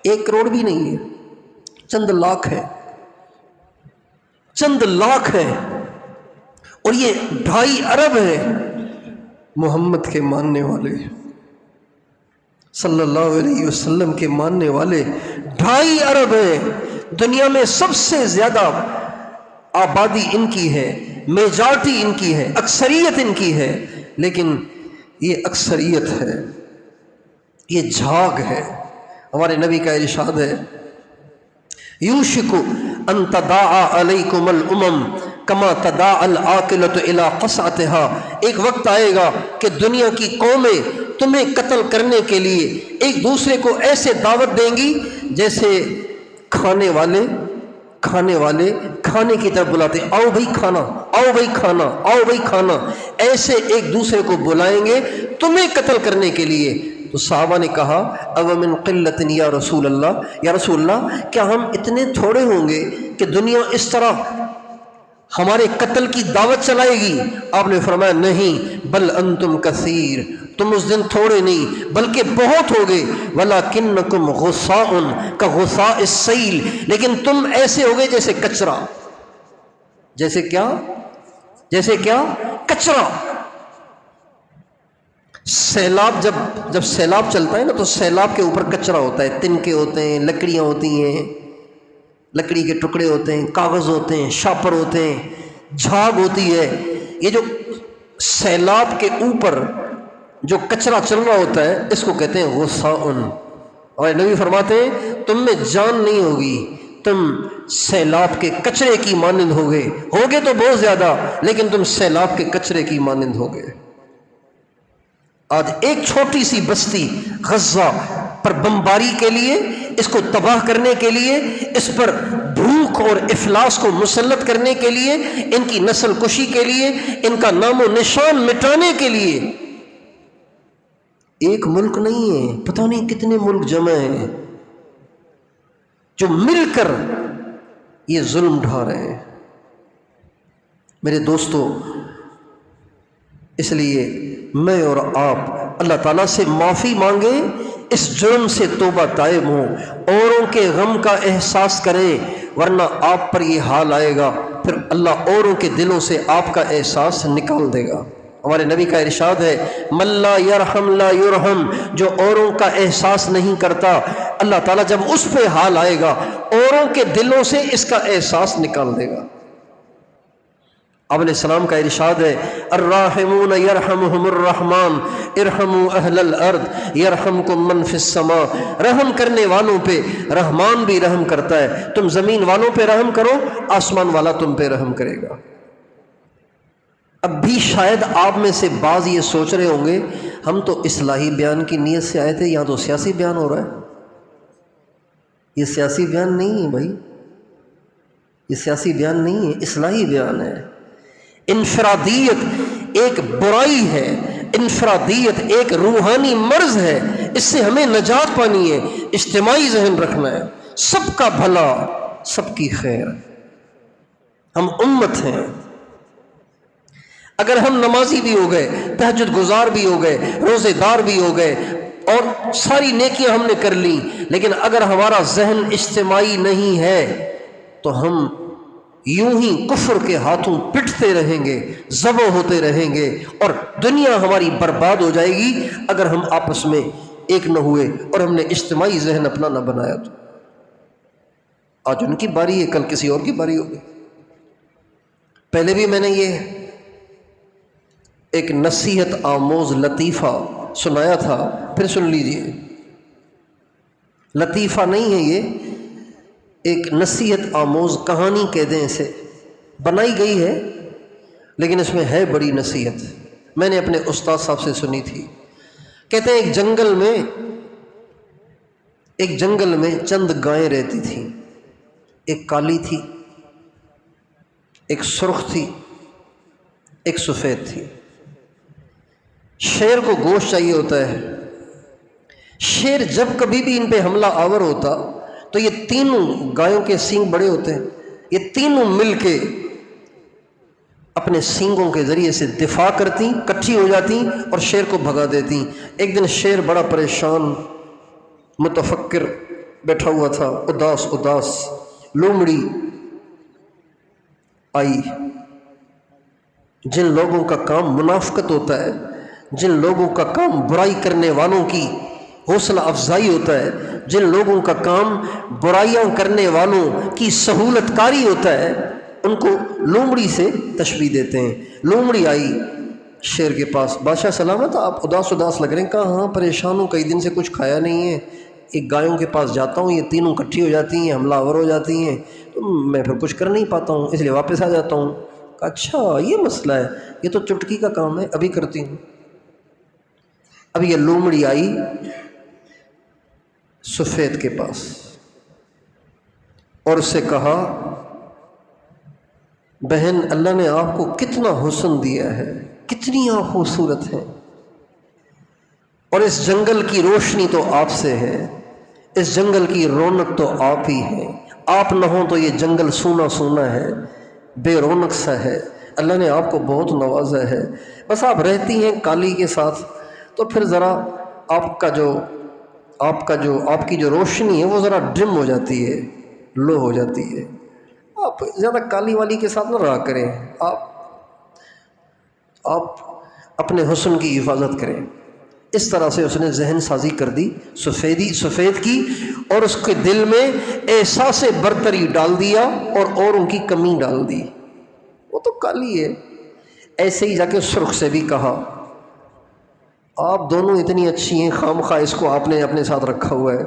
1 کروڑ بھی نہیں ہے، چند لاکھ ہے، چند لاکھ ہے۔ اور یہ 2.5 ارب ہے محمد کے ماننے والے، صلی اللہ علیہ وسلم کے ماننے والے 2.5 ارب ہیں۔ دنیا میں سب سے زیادہ آبادی ان کی ہے، میجارٹی ان کی ہے، اکثریت ان کی ہے، لیکن یہ اکثریت ہے، یہ جھاگ ہے۔ ہمارے نبی کا ارشاد ہے یوشک ان تداعی علیکم الامم کما تداعی العاقلۃ الی قصعتها، ایک وقت آئے گا کہ دنیا کی قومیں تمہیں قتل کرنے کے لیے ایک دوسرے کو ایسے دعوت دیں گی جیسے کھانے والے کھانے کی طرف بلاتے ہیں، آؤ بھائی کھانا، آؤ بھائی کھانا، آؤ بھائی کھانا، ایسے ایک دوسرے کو بلائیں گے تمہیں قتل کرنے کے لیے۔ تو صحابہ نے کہا او من قلت یا رسول اللہ، یا رسول اللہ کیا ہم اتنے تھوڑے ہوں گے کہ دنیا اس طرح ہمارے قتل کی دعوت چلائے گی؟ آپ نے فرمایا نہیں، بل انتم کثیر، تم اس دن تھوڑے نہیں بلکہ بہت ہوگے، ولکنکم غثاء کغثاء السیل، لیکن تم ایسے ہوگے جیسے کچرا، جیسے کیا؟ جیسے کیا؟ کچرا۔ سیلاب جب سیلاب چلتا ہے نا تو سیلاب کے اوپر کچرا ہوتا ہے، تنکے ہوتے ہیں، لکڑیاں ہوتی ہیں، لکڑی کے ٹکڑے ہوتے ہیں، کاغذ ہوتے ہیں، شاپر ہوتے ہیں، جھاگ ہوتی ہے۔ یہ جو سیلاب کے اوپر جو کچرا چل رہا ہوتا ہے اس کو کہتے ہیں غصاء۔ اور نبی فرماتے ہیں تم میں جان نہیں ہوگی، تم سیلاب کے کچرے کی مانند ہوگے تو بہت زیادہ، لیکن تم سیلاب کے کچرے کی مانند ہوگے۔ آج ایک چھوٹی سی بستی غزہ پر بمباری کے لیے، اس کو تباہ کرنے کے لیے، اس پر بھوک اور افلاس کو مسلط کرنے کے لیے، ان کی نسل کشی کے لیے، ان کا نام و نشان مٹانے کے لیے ایک ملک نہیں ہے، پتہ نہیں کتنے ملک جمع ہیں جو مل کر یہ ظلم ڈھا رہے ہیں۔ میرے دوستو، اس لیے میں اور آپ اللہ تعالیٰ سے معافی مانگیں، اس جرم سے توبہ طائب ہوں، اوروں کے غم کا احساس کریں، ورنہ آپ پر یہ حال آئے گا، پھر اللہ اوروں کے دلوں سے آپ کا احساس نکال دے گا۔ ہمارے نبی کا ارشاد ہے من لا یرحم لا یرحم، جو اوروں کا احساس نہیں کرتا، اللہ تعالیٰ جب اس پہ حال آئے گا اوروں کے دلوں سے اس کا احساس نکال دے گا۔ آپ علیہ السلام کا ارشاد ہے الراحمون یرحمہم الرحمن ارحموا اہل الارض یرحمکم من فی السماء، رحم کرنے والوں پہ رحمان بھی رحم کرتا ہے، تم زمین والوں پہ رحم کرو، آسمان والا تم پہ رحم کرے گا۔ اب بھی شاید آپ میں سے بعض یہ سوچ رہے ہوں گے ہم تو اصلاحی بیان کی نیت سے آئے تھے، یہاں تو سیاسی بیان ہو رہا ہے۔ یہ سیاسی بیان نہیں ہے بھائی، یہ سیاسی بیان نہیں ہے، اصلاحی بیان ہے۔ انفرادیت ایک برائی ہے، انفرادیت ایک روحانی مرض ہے، اس سے ہمیں نجات پانی ہے، اجتماعی ذہن رکھنا ہے، سب کا بھلا، سب کی خیر۔ ہم امت ہیں، اگر ہم نمازی بھی ہو گئے، تہجد گزار بھی ہو گئے، روزے دار بھی ہو گئے اور ساری نیکیاں ہم نے کر لی، لیکن اگر ہمارا ذہن اجتماعی نہیں ہے تو ہم یوں ہی کفر کے ہاتھوں پٹتے رہیں گے، ذبح ہوتے رہیں گے، اور دنیا ہماری برباد ہو جائے گی اگر ہم آپس میں ایک نہ ہوئے اور ہم نے اجتماعی ذہن اپنا نہ بنایا تو۔ آج ان کی باری ہے، کل کسی اور کی باری ہوگی۔ پہلے بھی میں نے یہ ایک نصیحت آموز لطیفہ سنایا تھا، پھر سن لیجئے۔ لطیفہ نہیں ہے، یہ ایک نصیحت آموز کہانی کہہ دیں، اسے بنائی گئی ہے لیکن اس میں ہے بڑی نصیحت۔ میں نے اپنے استاد صاحب سے سنی تھی۔ کہتے ہیں ایک جنگل میں چند گائیں رہتی تھیں، ایک کالی تھی، ایک سرخ تھی، ایک سفید تھی۔ شیر کو گوشت چاہیے ہوتا ہے، شیر جب کبھی بھی ان پہ حملہ آور ہوتا تو یہ تینوں گایوں کے سینگ بڑے ہوتے ہیں، یہ تینوں مل کے اپنے سینگوں کے ذریعے سے دفاع کرتی، کٹھی ہو جاتی اور شیر کو بھگا دیتی۔ ایک دن شیر بڑا پریشان متفکر بیٹھا ہوا تھا، اداس لومڑی آئی۔ جن لوگوں کا کام منافقت ہوتا ہے، جن لوگوں کا کام برائی کرنے والوں کی حوصلہ افزائی ہوتا ہے، جن لوگوں کا کام برائیاں کرنے والوں کی سہولت کاری ہوتا ہے، ان کو لومڑی سے تشبیہ دیتے ہیں۔ لومڑی آئی شیر کے پاس، بادشاہ سلامت، آپ اداس لگ رہے ہیں؟ کہا ہاں پریشان ہوں، کئی دن سے کچھ کھایا نہیں ہے، ایک گایوں کے پاس جاتا ہوں، یہ تینوں اکٹھی ہو جاتی ہیں، حملہ آور ہو جاتی ہیں، تو میں پھر کچھ کر نہیں پاتا ہوں، اس لیے واپس آ جاتا ہوں۔ اچھا یہ مسئلہ ہے، یہ تو چٹکی کا کام ہے، ابھی کرتی ہوں۔ اب یہ لومڑی آئی سفید کے پاس اور اس سے کہا بہن اللہ نے آپ کو کتنا حسن دیا ہے، کتنی آپ خوبصورت ہیں، اور اس جنگل کی روشنی تو آپ سے ہے، اس جنگل کی رونق تو آپ ہی ہے، آپ نہ ہوں تو یہ جنگل سونا سونا ہے، بے رونق سا ہے، اللہ نے آپ کو بہت نوازا ہے، بس آپ رہتی ہیں کالی کے ساتھ تو پھر ذرا آپ کی جو روشنی ہے وہ ذرا ڈم ہو جاتی ہے، لو ہو جاتی ہے، آپ زیادہ کالی والی کے ساتھ نہ رہا کریں، آپ اپنے حسن کی حفاظت کریں۔ اس طرح سے اس نے ذہن سازی کر دی سفید کی، اور اس کے دل میں احساس برتری ڈال دیا اور اوروں کی کمی ڈال دی، وہ تو کالی ہے۔ ایسے ہی جا کے سرخ سے بھی کہا آپ دونوں اتنی اچھی ہیں، خام خواہ اس کو آپ نے اپنے ساتھ رکھا ہوا ہے،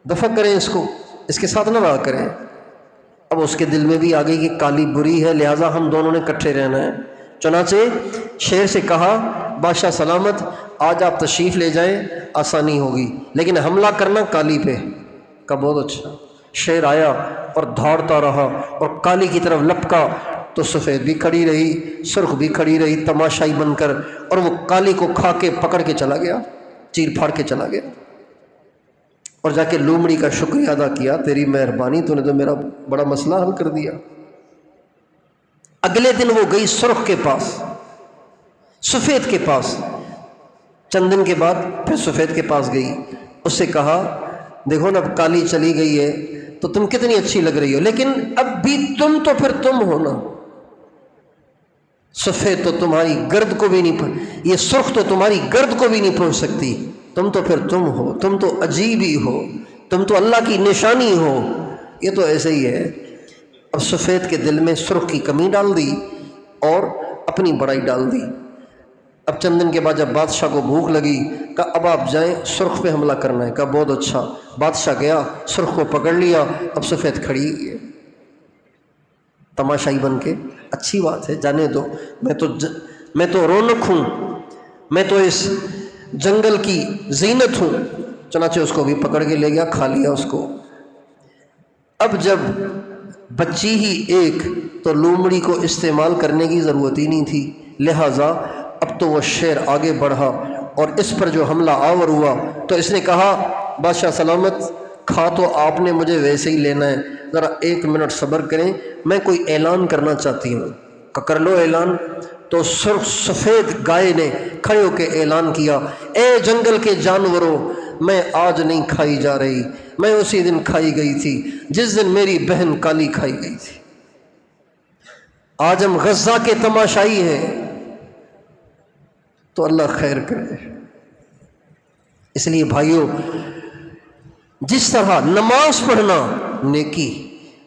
دفع کریں اس کو، اس کے ساتھ نہ رہا کریں۔ اب اس کے دل میں بھی آ گئی کہ کالی بری ہے، لہٰذا ہم دونوں نے کٹھے رہنا ہے۔ چنانچہ شیر سے کہا بادشاہ سلامت، آج آپ تشریف لے جائیں، آسانی ہوگی، لیکن حملہ کرنا کالی پہ۔ کہا بہت اچھا۔ شیر آیا اور دھاڑتا رہا اور کالی کی طرف لپکا تو سفید بھی کھڑی رہی، سرخ بھی کھڑی رہی تماشائی بن کر، اور وہ کالی کو کھا کے پکڑ کے چلا گیا، چیر پھاڑ کے چلا گیا، اور جا کے لومڑی کا شکریہ ادا کیا، تیری مہربانی، تو نے تو میرا بڑا مسئلہ حل کر دیا۔ اگلے دن وہ گئی سرخ کے پاس، سفید کے پاس، چند دن کے بعد پھر سفید کے پاس گئی، اس سے کہا دیکھو نا اب کالی چلی گئی ہے تو تم کتنی اچھی لگ رہی ہو، لیکن اب بھی تم تو پھر تم ہو نا، سفید تو تمہاری گرد کو بھی نہیں، یہ سرخ تو تمہاری گرد کو بھی نہیں پہنچ سکتی، تم تو پھر تم ہو، تم تو عجیب ہی ہو، تم تو اللہ کی نشانی ہو، یہ تو ایسے ہی ہے۔ اب سفید کے دل میں سرخ کی کمی ڈال دی اور اپنی بڑائی ڈال دی۔ اب چند دن کے بعد جب بادشاہ کو بھوک لگی، کہا اب آپ جائیں سرخ پہ حملہ کرنا ہے۔ کہا بہت اچھا۔ بادشاہ گیا، سرخ کو پکڑ لیا، اب سفید کھڑی ہے تماشائی بن کے، اچھی بات ہے، جانے دو، میں تو رونق ہوں، میں تو اس جنگل کی زینت ہوں۔ چنانچہ اس کو بھی پکڑ کے لے گیا، کھا لیا اس کو۔ اب جب بچی ہی ایک، تو لومڑی کو استعمال کرنے کی ضرورت ہی نہیں تھی، لہٰذا اب تو وہ شیر آگے بڑھا اور اس پر جو حملہ آور ہوا تو اس نے کہا بادشاہ سلامت، کھا تو آپ نے مجھے ویسے ہی لینا ہے، ذرا 1 منٹ صبر کریں، میں کوئی اعلان کرنا چاہتی ہوں۔ کر لو اعلان۔ تو سرخ سفید گائے نے کھڑے ہو کے اعلان کیا، اے جنگل کے جانوروں، میں آج نہیں کھائی جا رہی، میں اسی دن کھائی گئی تھی جس دن میری بہن کالی کھائی گئی تھی، آج ہم غزہ کے تماشائی ہیں، تو اللہ خیر کرے۔ اس لیے بھائیوں، جس طرح نماز پڑھنا نیکی،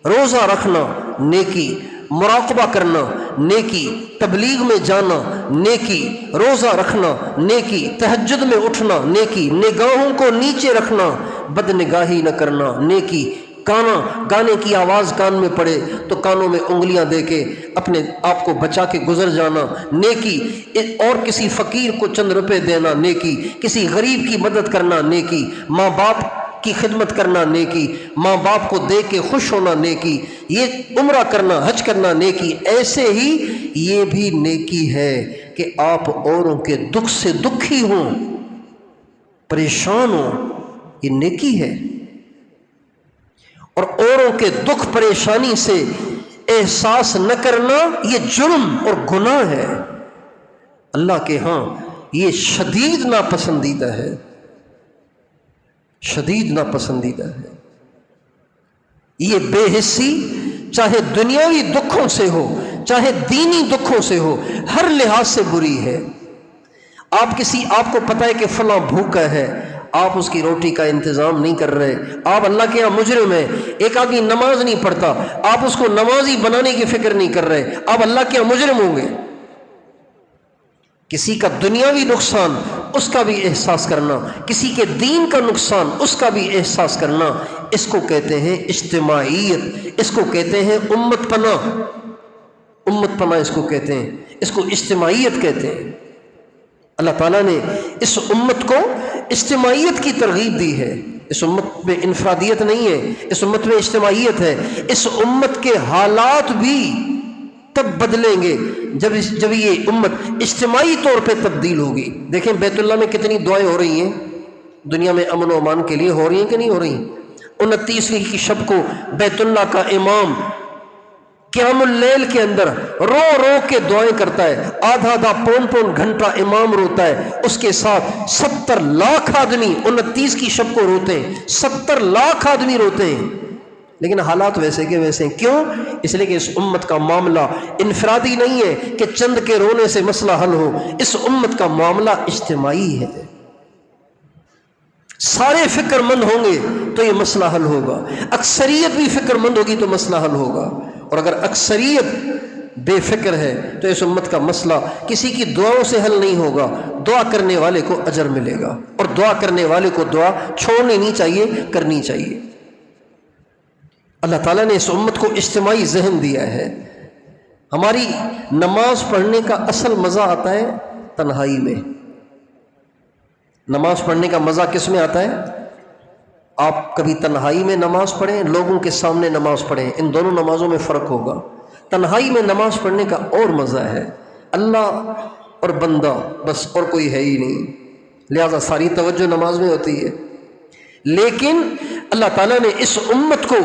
روزہ رکھنا نیکی، مراقبہ کرنا نیکی، تبلیغ میں جانا نیکی، روزہ رکھنا نیکی، تہجد میں اٹھنا نیکی، نگاہوں کو نیچے رکھنا، بد نگاہی نہ کرنا نیکی، گانے کی آواز کان میں پڑے تو کانوں میں انگلیاں دے کے اپنے آپ کو بچا کے گزر جانا نیکی، اور کسی فقیر کو چند روپے دینا نیکی، کسی غریب کی مدد کرنا نیکی، ماں باپ کی خدمت کرنا نیکی، ماں باپ کو دیکھ کے خوش ہونا نیکی، یہ عمرہ کرنا، حج کرنا نیکی۔ ایسے ہی یہ بھی نیکی ہے کہ آپ اوروں کے دکھ سے دکھی ہوں، پریشان ہوں، یہ نیکی ہے۔ اور اوروں کے دکھ پریشانی سے احساس نہ کرنا یہ جرم اور گناہ ہے، اللہ کے ہاں یہ شدید ناپسندیدہ ہے، شدید ناپسندیدہ ہے۔ یہ بے حسی چاہے دنیاوی دکھوں سے ہو چاہے دینی دکھوں سے ہو، ہر لحاظ سے بری ہے۔ آپ کو پتہ ہے کہ فلاں بھوکا ہے، آپ اس کی روٹی کا انتظام نہیں کر رہے، آپ اللہ کے یہاں مجرم ہیں۔ ایک آدمی نماز نہیں پڑھتا، آپ اس کو نمازی بنانے کی فکر نہیں کر رہے، آپ اللہ کے یہاں مجرم ہوں گے۔ کسی کا دنیاوی نقصان اس کا بھی احساس کرنا، کسی کے دین کا نقصان اس کا بھی احساس کرنا، اس کو کہتے ہیں اجتماعیت، اس کو کہتے ہیں امت پناہ۔ امت پناہ اس کو کہتے ہیں، اس کو اجتماعیت کہتے ہیں۔ اللہ تعالیٰ نے اس امت کو اجتماعیت کی ترغیب دی ہے۔ اس امت میں انفرادیت نہیں ہے، اس امت میں اجتماعیت ہے۔ اس امت کے حالات بھی تب بدلیں گے جب یہ امت اجتماعی طور پہ تبدیل ہوگی۔ دیکھیں بیت اللہ میں کتنی دعائیں ہو رہی ہیں، دنیا میں امن و امان کے لیے ہو رہی ہیں کہ نہیں ہو رہی؟ 29ویں کی شب کو بیت اللہ کا امام قیام اللیل کے اندر رو رو کے دعائیں کرتا ہے، آدھا آدھا پون پون گھنٹہ امام روتا ہے، اس کے ساتھ 70 لاکھ آدمی 29 کی شب کو روتے ہیں، 70 لاکھ آدمی روتے ہیں، لیکن حالات ویسے کے ویسے ہیں۔ کیوں؟ اس لیے کہ اس امت کا معاملہ انفرادی نہیں ہے کہ چند کے رونے سے مسئلہ حل ہو، اس امت کا معاملہ اجتماعی ہے۔ سارے فکر مند ہوں گے تو یہ مسئلہ حل ہوگا، اکثریت بھی فکر مند ہوگی تو مسئلہ حل ہوگا، اور اگر اکثریت بے فکر ہے تو اس امت کا مسئلہ کسی کی دعاؤں سے حل نہیں ہوگا، دعا کرنے والے کو اجر ملے گا، اور دعا کرنے والے کو دعا چھوڑنی نہیں چاہیے، کرنی چاہیے۔ اللہ تعالیٰ نے اس امت کو اجتماعی ذہن دیا ہے۔ ہماری نماز پڑھنے کا اصل مزہ آتا ہے تنہائی میں۔ نماز پڑھنے کا مزہ کس میں آتا ہے؟ آپ کبھی تنہائی میں نماز پڑھیں، لوگوں کے سامنے نماز پڑھیں، ان دونوں نمازوں میں فرق ہوگا۔ تنہائی میں نماز پڑھنے کا اور مزہ ہے، اللہ اور بندہ، بس اور کوئی ہے ہی نہیں، لہذا ساری توجہ نماز میں ہوتی ہے۔ لیکن اللہ تعالیٰ نے اس امت کو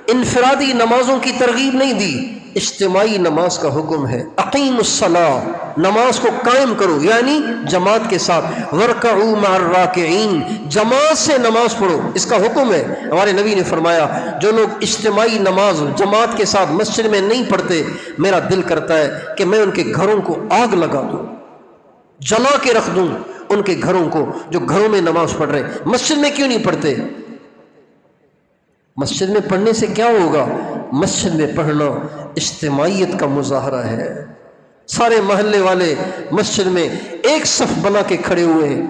انفرادی نمازوں کی ترغیب نہیں دی، اجتماعی نماز کا حکم ہے۔ اقیم الصلاۃ، نماز کو قائم کرو، یعنی جماعت کے ساتھ، ورکعوا مع الراکعین، جماعت سے نماز پڑھو، اس کا حکم ہے۔ ہمارے نبی نے فرمایا جو لوگ اجتماعی نماز جماعت کے ساتھ مسجد میں نہیں پڑھتے، میرا دل کرتا ہے کہ میں ان کے گھروں کو آگ لگا دوں، جلا کے رکھ دوں ان کے گھروں کو، جو گھروں میں نماز پڑھ رہے ہیں۔ مسجد میں کیوں نہیں پڑھتے؟ مسجد میں پڑھنے سے کیا ہوگا؟ مسجد میں پڑھنا اجتماعیت کا مظاہرہ ہے۔ سارے محلے والے مسجد میں ایک صف بنا کے کھڑے ہوئے ہیں،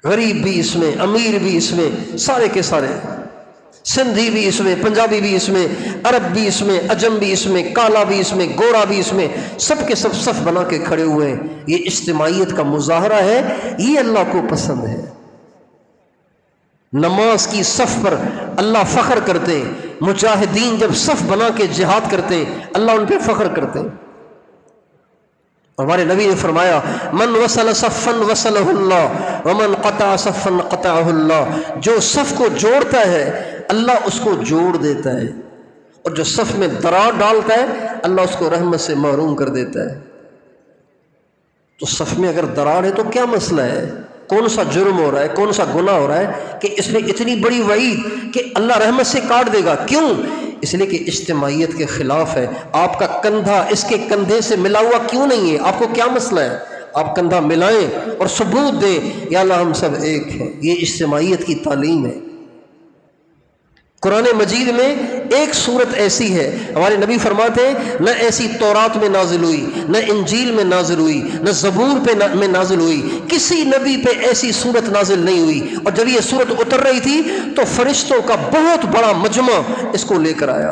غریب بھی اس میں، امیر بھی اس میں، سارے کے سارے، سندھی بھی اس میں، پنجابی بھی اس میں، عرب بھی اس میں، عجم بھی اس میں، کالا بھی اس میں، گورا بھی اس میں، سب کے سب صف بنا کے کھڑے ہوئے ہیں۔ یہ اجتماعیت کا مظاہرہ ہے، یہ اللہ کو پسند ہے۔ نماز کی صف پر اللہ فخر کرتے ہیں، مجاہدین جب صف بنا کے جہاد کرتے ہیں اللہ ان پہ فخر کرتے ہیں۔ ہمارے نبی نے فرمایا من وصل صفا وصلہ اللہ ومن قطع صفا قطعہ اللہ، جو صف کو جوڑتا ہے اللہ اس کو جوڑ دیتا ہے، اور جو صف میں درار ڈالتا ہے اللہ اس کو رحمت سے محروم کر دیتا ہے۔ تو صف میں اگر درار ہے تو کیا مسئلہ ہے؟ کون سا جرم ہو رہا ہے، کون سا گناہ ہو رہا ہے کہ اس میں اتنی بڑی وعید کہ اللہ رحمت سے کاٹ دے گا؟ کیوں؟ اس لیے کہ اجتماعیت کے خلاف ہے۔ آپ کا کندھا اس کے کندھے سے ملا ہوا کیوں نہیں ہے؟ آپ کو کیا مسئلہ ہے؟ آپ کندھا ملائیں اور ثبوت دیں یا اللہ ہم سب ایک ہیں۔ یہ اجتماعیت کی تعلیم ہے۔ قرآن مجید میں ایک صورت ایسی ہے، ہمارے نبی فرماتے ہیں نہ ایسی تورات میں نازل ہوئی، نہ انجیل میں نازل ہوئی، نہ زبور میں نازل ہوئی، کسی نبی پہ ایسی صورت نازل نہیں ہوئی۔ اور جب یہ صورت اتر رہی تھی تو فرشتوں کا بہت بڑا مجمع اس کو لے کر آیا،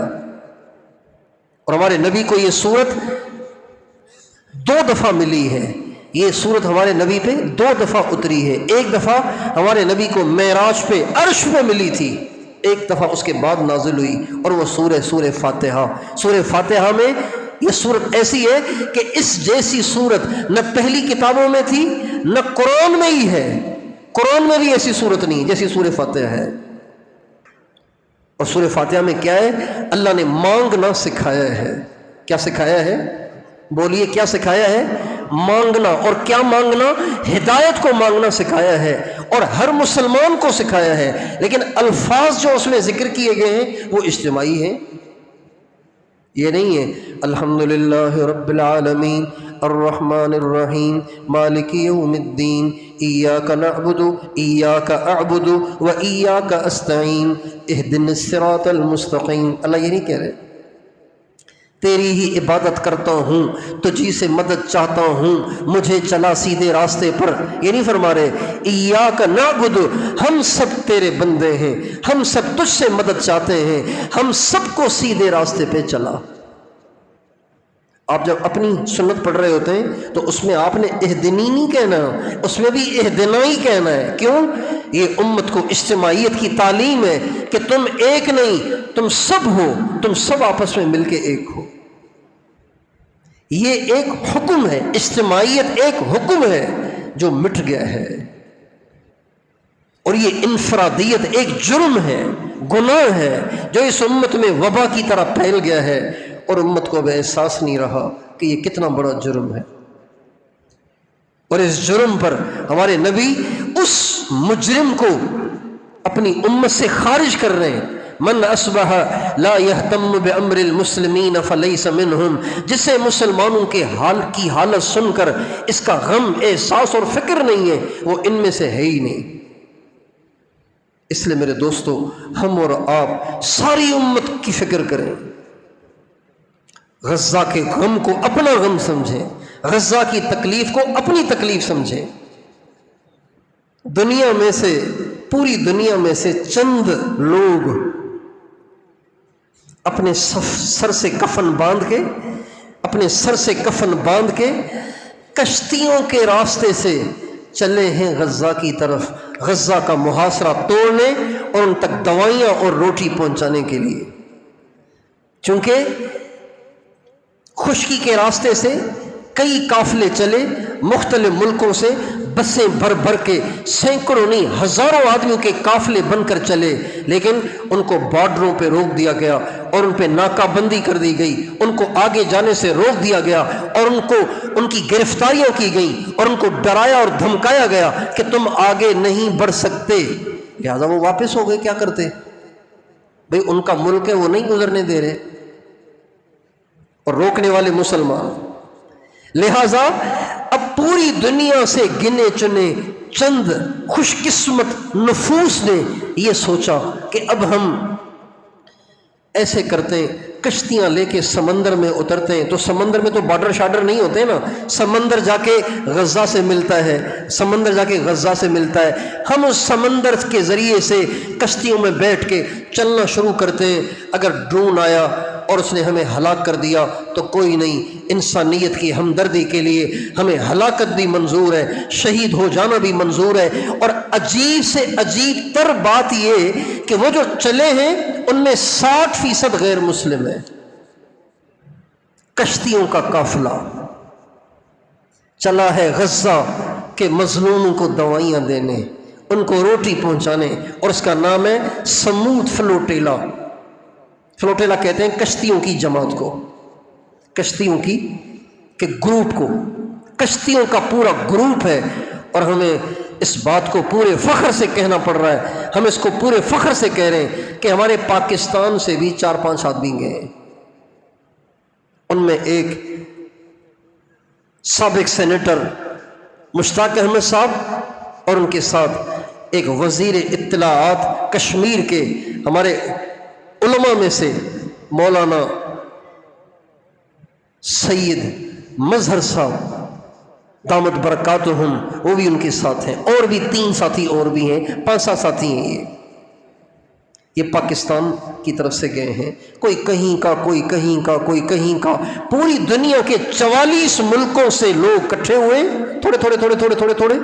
اور ہمارے نبی کو یہ صورت 2 دفعہ ملی ہے۔ یہ صورت ہمارے نبی پہ 2 دفعہ اتری ہے۔ ایک دفعہ ہمارے نبی کو معراج پہ عرش پہ ملی تھی، ایک دفعہ اس کے بعد نازل ہوئی، اور وہ سورہ فاتحہ۔ سورہ فاتحہ میں یہ صورت ایسی ہے کہ اس جیسی صورت نہ پہلی کتابوں میں تھی نہ قرآن میں ہی ہے، قرآن میں بھی ایسی صورت نہیں جیسی سورہ فاتحہ ہے۔ اور سورہ فاتحہ میں کیا ہے؟ اللہ نے مانگنا سکھایا ہے۔ کیا سکھایا ہے؟ بولیے کیا سکھایا ہے؟ مانگنا۔ اور کیا مانگنا؟ ہدایت کو مانگنا سکھایا ہے، اور ہر مسلمان کو سکھایا ہے، لیکن الفاظ جو اس میں ذکر کیے گئے ہیں وہ اجتماعی ہیں۔ یہ نہیں ہے الحمدللہ رب العالمین الرحمن الرحیم مالک یوم الدین ایاک نعبد ایاک اعبد و ایاک استعین اہدنا الصراط المستقیم۔ اللہ یہ نہیں کہہ رہے تیری ہی عبادت کرتا ہوں، تجھی سے مدد چاہتا ہوں، مجھے چلا سیدھے راستے پر۔ یہ نہیں فرما رہے ایاک نعبد، ہم سب تیرے بندے ہیں، ہم سب تجھ سے مدد چاہتے ہیں، ہم سب کو سیدھے راستے پہ چلا۔ آپ جب اپنی سنت پڑھ رہے ہوتے ہیں تو اس میں آپ نے اہدنی نہیں کہنا، اس میں بھی اہدنا ہی کہنا ہے. کیوں؟ یہ امت کو اجتماعیت کی تعلیم ہے کہ تم ایک نہیں، تم سب ہو، تم سب آپس میں مل کے ایک ہو. یہ ایک حکم ہے، اجتماعیت ایک حکم ہے جو مٹ گیا ہے. اور یہ انفرادیت ایک جرم ہے، گناہ ہے جو اس امت میں وبا کی طرح پھیل گیا ہے، اور امت کو اب احساس نہیں رہا کہ یہ کتنا بڑا جرم ہے. اور اس جرم پر ہمارے نبی اس مجرم کو اپنی امت سے خارج کر رہے ہیں. من اصبح لا يهتم بامر المسلمین فليس منهم، جسے مسلمانوں کے حال کی حالت سن کر اس کا غم، احساس اور فکر نہیں ہے، وہ ان میں سے ہے ہی نہیں. اس لیے میرے دوستو، ہم اور آپ ساری امت کی فکر کریں. غزہ کے غم کو اپنا غم سمجھیں، غزہ کی تکلیف کو اپنی تکلیف سمجھیں. دنیا میں سے، پوری دنیا میں سے چند لوگ اپنے سر سے کفن باندھ کے، اپنے سر سے کفن باندھ کے کشتیوں کے راستے سے چلے ہیں غزہ کی طرف، غزہ کا محاصرہ توڑنے اور ان تک دوائیاں اور روٹی پہنچانے کے لیے. چونکہ خشکی کے راستے سے کئی قافلے چلے، مختلف ملکوں سے بسیں بھر بھر کے، سینکڑوں نہیں ہزاروں آدمیوں کے قافلے بن کر چلے، لیکن ان کو بارڈروں پہ روک دیا گیا اور ان پہ ناکہ بندی کر دی گئی، ان کو آگے جانے سے روک دیا گیا اور ان کی گرفتاریاں کی گئیں اور ان کو ڈرایا اور دھمکایا گیا کہ تم آگے نہیں بڑھ سکتے. لہذا وہ واپس ہو گئے. کیا کرتے بھئی؟ ان کا ملک ہے، وہ نہیں گزرنے دے رہے، اور روکنے والے مسلمان. لہذا اب پوری دنیا سے گنے چنے چند خوش قسمت نفوس نے یہ سوچا کہ اب ہم ایسے کرتے ہیں، کشتیاں لے کے سمندر میں اترتے ہیں. تو سمندر میں تو بارڈر شارڈر نہیں ہوتے نا، سمندر جا کے غزہ سے ملتا ہے، سمندر جا کے غزہ سے ملتا ہے. ہم اس سمندر کے ذریعے سے کشتیوں میں بیٹھ کے چلنا شروع کرتے ہیں. اگر ڈرون آیا اور اس نے ہمیں ہلاک کر دیا تو کوئی نہیں، انسانیت کی ہمدردی کے لیے ہمیں ہلاکت بھی منظور ہے، شہید ہو جانا بھی منظور ہے. اور عجیب سے عجیب تر بات یہ کہ وہ جو چلے ہیں ان میں 60% غیر مسلم ہیں. کشتیوں کا قافلہ چلا ہے غزہ کے مظلوموں کو دوائیاں دینے، ان کو روٹی پہنچانے، اور اس کا نام ہے سمود فلوٹیلا. فلوٹیلا کہتے ہیں کشتیوں کی جماعت کو، کشتیوں کی کہ گروپ کو، کشتیوں کا پورا گروپ ہے. اور ہمیں اس بات کو پورے فخر سے کہنا پڑ رہا ہے، ہم اس کو پورے فخر سے کہہ رہے ہیں کہ ہمارے پاکستان سے بھی 4-5 آدمی گئے ہیں. ان میں ایک سابق سینیٹر مشتاق احمد صاحب اور ان کے ساتھ ایک وزیر اطلاعات کشمیر کے ہمارے علماء میں سے مولانا سید مظہر صاحب دامت برکاتہم، وہ بھی ان کے ساتھ ہیں. اور بھی 3 ساتھی اور بھی ہیں، 5-7 ساتھی ہیں. یہ پاکستان کی طرف سے گئے ہیں. کوئی کہیں کا، کوئی کہیں کا، کوئی کہیں کا. پوری دنیا کے 44 ملکوں سے لوگ اکٹھے ہوئے، تھوڑے تھوڑے تھوڑے تھوڑے تھوڑے تھوڑے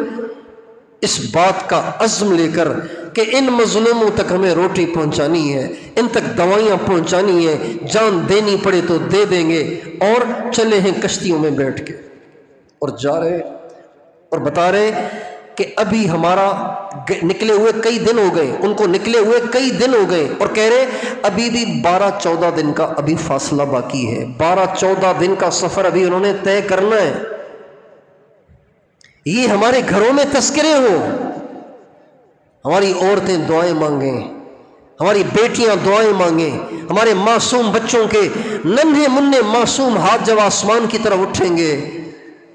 اس بات کا عزم لے کر کہ ان مظلوموں تک ہمیں روٹی پہنچانی ہے، ان تک دوائیاں پہنچانی ہے، جان دینی پڑے تو دے دیں گے. اور چلے ہیں کشتیوں میں بیٹھ کے اور جا رہے اور بتا رہے کہ ابھی ہمارا نکلے ہوئے کئی دن ہو گئے، ان کو نکلے ہوئے کئی دن ہو گئے، اور کہہ رہے ابھی بھی 12-14 دن کا ابھی فاصلہ باقی ہے، 12-14 دن کا سفر ابھی انہوں نے طے کرنا ہے. یہ ہمارے گھروں میں تذکرے ہوں، ہماری عورتیں دعائیں مانگیں، ہماری بیٹیاں دعائیں مانگیں، ہمارے معصوم بچوں کے ننھے منھے معصوم ہاتھ جب آسمان کی طرف اٹھیں گے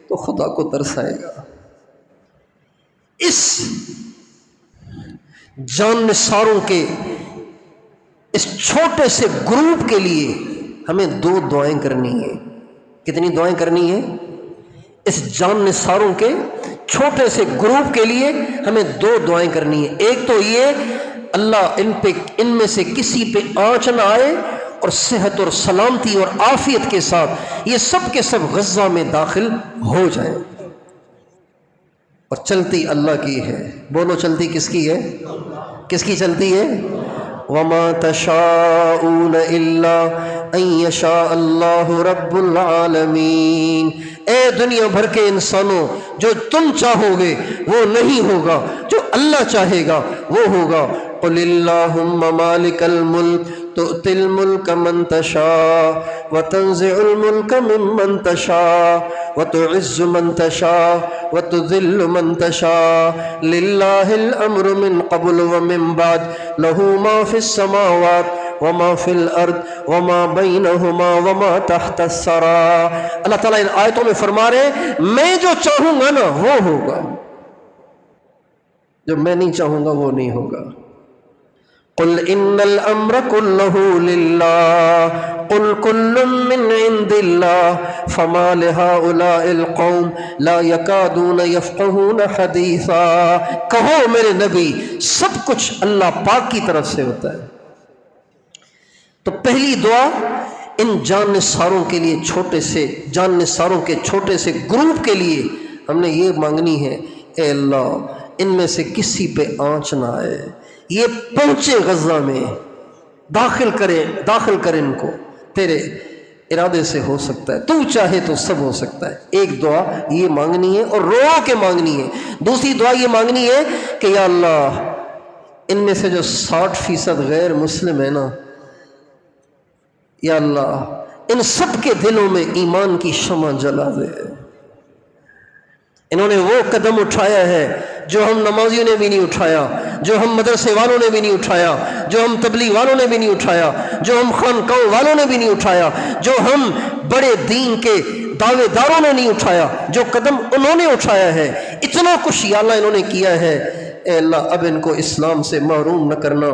تو خدا کو ترس آئے گا. اس جان نثاروں کے اس چھوٹے سے گروپ کے لیے ہمیں 2 دعائیں کرنی ہیں. کتنی دعائیں کرنی ہیں؟ اس جان نثاروں کے چھوٹے سے گروپ کے لیے ہمیں 2 دعائیں کرنی ہیں. ایک تو یہ اللہ ان میں سے کسی پہ آنچ نہ آئے اور صحت اور سلامتی اور عافیت کے ساتھ یہ سب کے سب غزہ میں داخل ہو جائیں۔ اور چلتی اللہ کی ہے، بولو چلتی کس کی ہے؟ کس کی چلتی ہے؟ وَمَا تَشَاءُونَ إِلَّا أَن يَشَاءَ اللَّهُ رَبُّ الْعَالَمِينَ۔ اے دنیا بھر کے انسانوں، جو تم چاہو گے وہ نہیں ہوگا، جو اللہ چاہے گا وہ ہوگا۔ قُلِ اللَّهُمَّ مَالِكَ الْمُلْكِ تُؤْتِي الْمُلْكَ مَن تَشَاءُ وَتَنزِعُ الْمُلْكَ مِمَّن تَشَاءُ وَتُعِزُّ مَن تَشَاءُ وَتُذِلُّ مَن تَشَاءُ لِلَّهِ الْأَمْرُ مِن قَبْلُ وَمِن بَعْدُ لَهُ مَا فِي السَّمَاوَاتِ وما فی الارض وما بینہما وما تحت الثری۔ اللہ تعالیٰ ان آیتوں میں فرما رہے ہیں میں جو چاہوں گا نا وہ ہوگا، جو میں نہیں چاہوں گا وہ نہیں ہوگا۔ قل ان الامر كله لله قل كل من عند الله فما لهؤلاء القوم لا يكادون يفقهون حديثا۔ کہو میرے نبی سب کچھ اللہ پاک کی طرف سے ہوتا ہے۔ تو پہلی دعا ان جان نثاروں کے لیے، چھوٹے سے جان نثاروں کے چھوٹے سے گروپ کے لیے ہم نے یہ مانگنی ہے، اے اللہ ان میں سے کسی پہ آنچ نہ آئے، یہ پہنچے غزہ میں، داخل کریں ان کو، تیرے ارادے سے ہو سکتا ہے، تو چاہے تو سب ہو سکتا ہے۔ ایک دعا یہ مانگنی ہے اور رو کے مانگنی ہے۔ دوسری دعا یہ مانگنی ہے کہ یا اللہ ان میں سے جو 60% غیر مسلم ہے نا، یا اللہ ان سب کے دلوں میں ایمان کی شمع جلا دے۔ انہوں نے وہ قدم اٹھایا ہے جو ہم نمازیوں نے بھی نہیں اٹھایا، جو ہم مدرسے والوں نے بھی نہیں اٹھایا، جو ہم تبلیغ والوں نے بھی نہیں اٹھایا، جو ہم خانقاہوں والوں نے بھی نہیں اٹھایا، جو ہم بڑے دین کے دعوے داروں نے نہیں اٹھایا، جو قدم انہوں نے اٹھایا ہے۔ اتنا کچھ یا اللہ انہوں نے کیا ہے، اے اللہ اب ان کو اسلام سے محروم نہ کرنا۔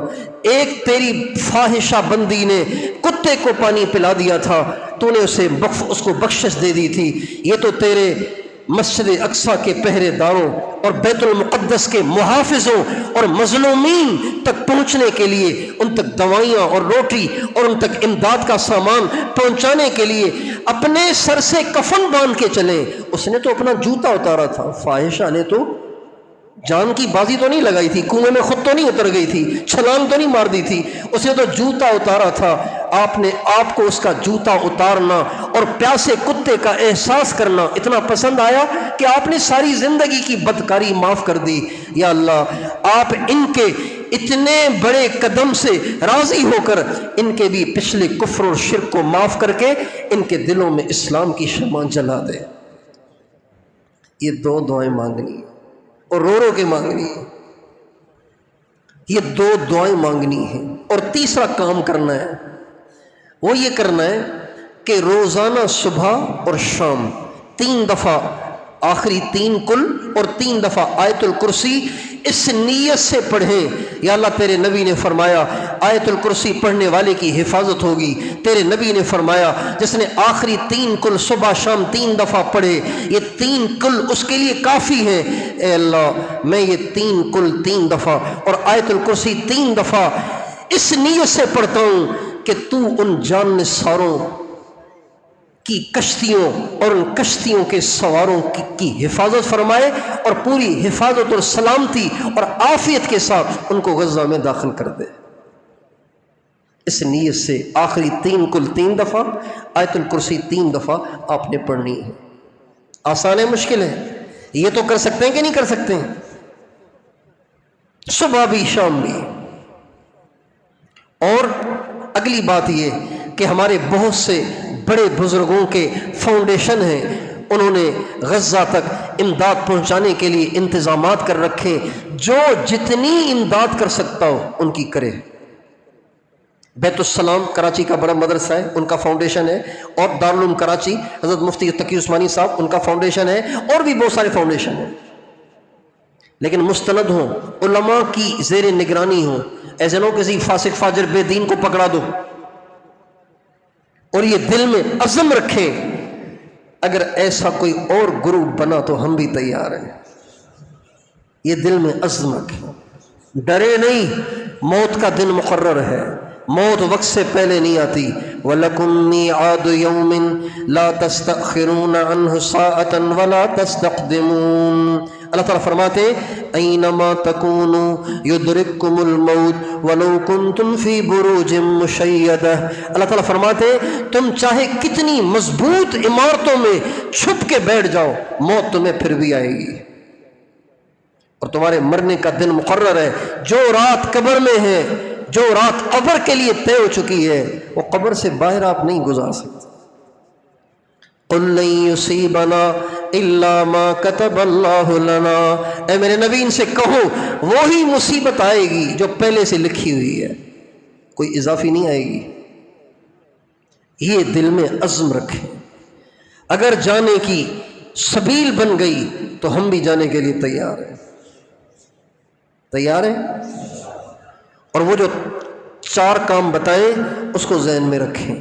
ایک تیری فاحشہ بندی نے کتے کو پانی پلا دیا تھا، تو نے اس کو بخشش دے دی تھی، یہ تو تیرے مسجد اقصیٰ کے پہرے داروں اور بیت المقدس کے محافظوں اور مظلومین تک پہنچنے کے لیے، ان تک دوائیاں اور روٹی اور ان تک امداد کا سامان پہنچانے کے لیے اپنے سر سے کفن باندھ کے چلے۔ اس نے تو اپنا جوتا اتارا تھا، فاحشہ نے تو جان کی بازی تو نہیں لگائی تھی، کنویں میں خود تو نہیں اتر گئی تھی، چھلانگ تو نہیں مار دی تھی، اس نے تو جوتا اتارا تھا۔ آپ نے آپ کو اس کا جوتا اتارنا اور پیاسے کتے کا احساس کرنا اتنا پسند آیا کہ آپ نے ساری زندگی کی بدکاری معاف کر دی۔ یا اللہ آپ ان کے اتنے بڑے قدم سے راضی ہو کر ان کے بھی پچھلے کفر اور شرک کو معاف کر کے ان کے دلوں میں اسلام کی شمع جلا دے۔ یہ دو دعائیں مانگنی ہیں اور رو رو کے مانگنی ہے، یہ دو دعائیں مانگنی ہیں۔ اور تیسرا کام کرنا ہے، وہ یہ کرنا ہے کہ روزانہ صبح اور شام 3 دفعہ آخری 3 کل اور 3 دفعہ آیت الکرسی اس نیت سے پڑھیں۔ یا اللہ تیرے نبی نے فرمایا آیت الکرسی پڑھنے والے کی حفاظت ہوگی، تیرے نبی نے فرمایا جس نے آخری 3 کل صبح شام 3 دفعہ پڑھے، یہ 3 کل اس کے لیے کافی ہیں۔ اے اللہ میں یہ 3 کل 3 دفعہ اور آیت الکرسی 3 دفعہ اس نیت سے پڑھتا ہوں کہ تو ان جان نثاروں کی کشتیوں اور ان کشتیوں کے سواروں کی حفاظت فرمائے اور پوری حفاظت اور سلامتی اور عافیت کے ساتھ ان کو غزہ میں داخل کر دے۔ اس نیت سے آخری 3 کل 3 دفعہ آیت الکرسی 3 دفعہ آپ نے پڑھنی ہے۔ آسان ہے مشکل ہے؟ یہ تو کر سکتے ہیں کہ نہیں کر سکتے ہیں؟ صبح بھی شام بھی۔ اور اگلی بات یہ کہ ہمارے بہت سے بڑے بزرگوں کے فاؤنڈیشن ہیں، انہوں نے غزہ تک امداد پہنچانے کے لیے انتظامات کر رکھے، جو جتنی امداد کر سکتا ہو ان کی کرے۔ بیت السلام کراچی کا بڑا مدرسہ ہے، ان کا فاؤنڈیشن ہے، اور دارالعلوم کراچی حضرت مفتی تقی عثمانی صاحب ان کا فاؤنڈیشن ہے، اور بھی بہت سارے فاؤنڈیشن ہیں، لیکن مستند ہوں، علماء کی زیر نگرانی ہوں، ایسے نہ کسی فاسق فاجر بے دین کو پکڑا دو، اور یہ دل میں عزم رکھے اگر ایسا کوئی اور گروپ بنا تو ہم بھی تیار ہیں۔ یہ دل میں عزم رکھے، ڈرے نہیں، موت کا دن مقرر ہے، موت وقت سے پہلے نہیں آتی. وَلَكُمْ مِيعَادُ يَوْمٍ لَا تَسْتَأْخِرُونَ عَنْهُ سَاعَةً وَلَا تَسْتَقْدِمُونَ. اللہ تعالیٰ فرماتے اَيْنَمَا تَكُونُوا يُدْرِكْكُمُ الْمَوْتُ وَلَوْ كُنْتُمْ فِي بُرُوجٍ مُّشَيَّدَةٍ. اللہ تعالیٰ فرماتے تم چاہے کتنی مضبوط عمارتوں میں چھپ کے بیٹھ جاؤ، موت تمہیں پھر بھی آئے گی، اور تمہارے مرنے کا دن مقرر ہے. جو رات قبر میں ہے، جو رات قبر کے لیے طے ہو چکی ہے، وہ قبر سے باہر آپ نہیں گزار سکتے. قُل لَن يُصِيبَنَا إِلَّا مَا كَتَبَ اللَّهُ لَنَا. اے میرے نبی ان سے کہو وہی مصیبت آئے گی جو پہلے سے لکھی ہوئی ہے، کوئی اضافی نہیں آئے گی. یہ دل میں عزم رکھیں. اگر جانے کی سبیل بن گئی تو ہم بھی جانے کے لیے تیار ہیں. تیار ہیں؟ اور وہ جو 4 کام بتائیں اس کو ذہن میں رکھیں.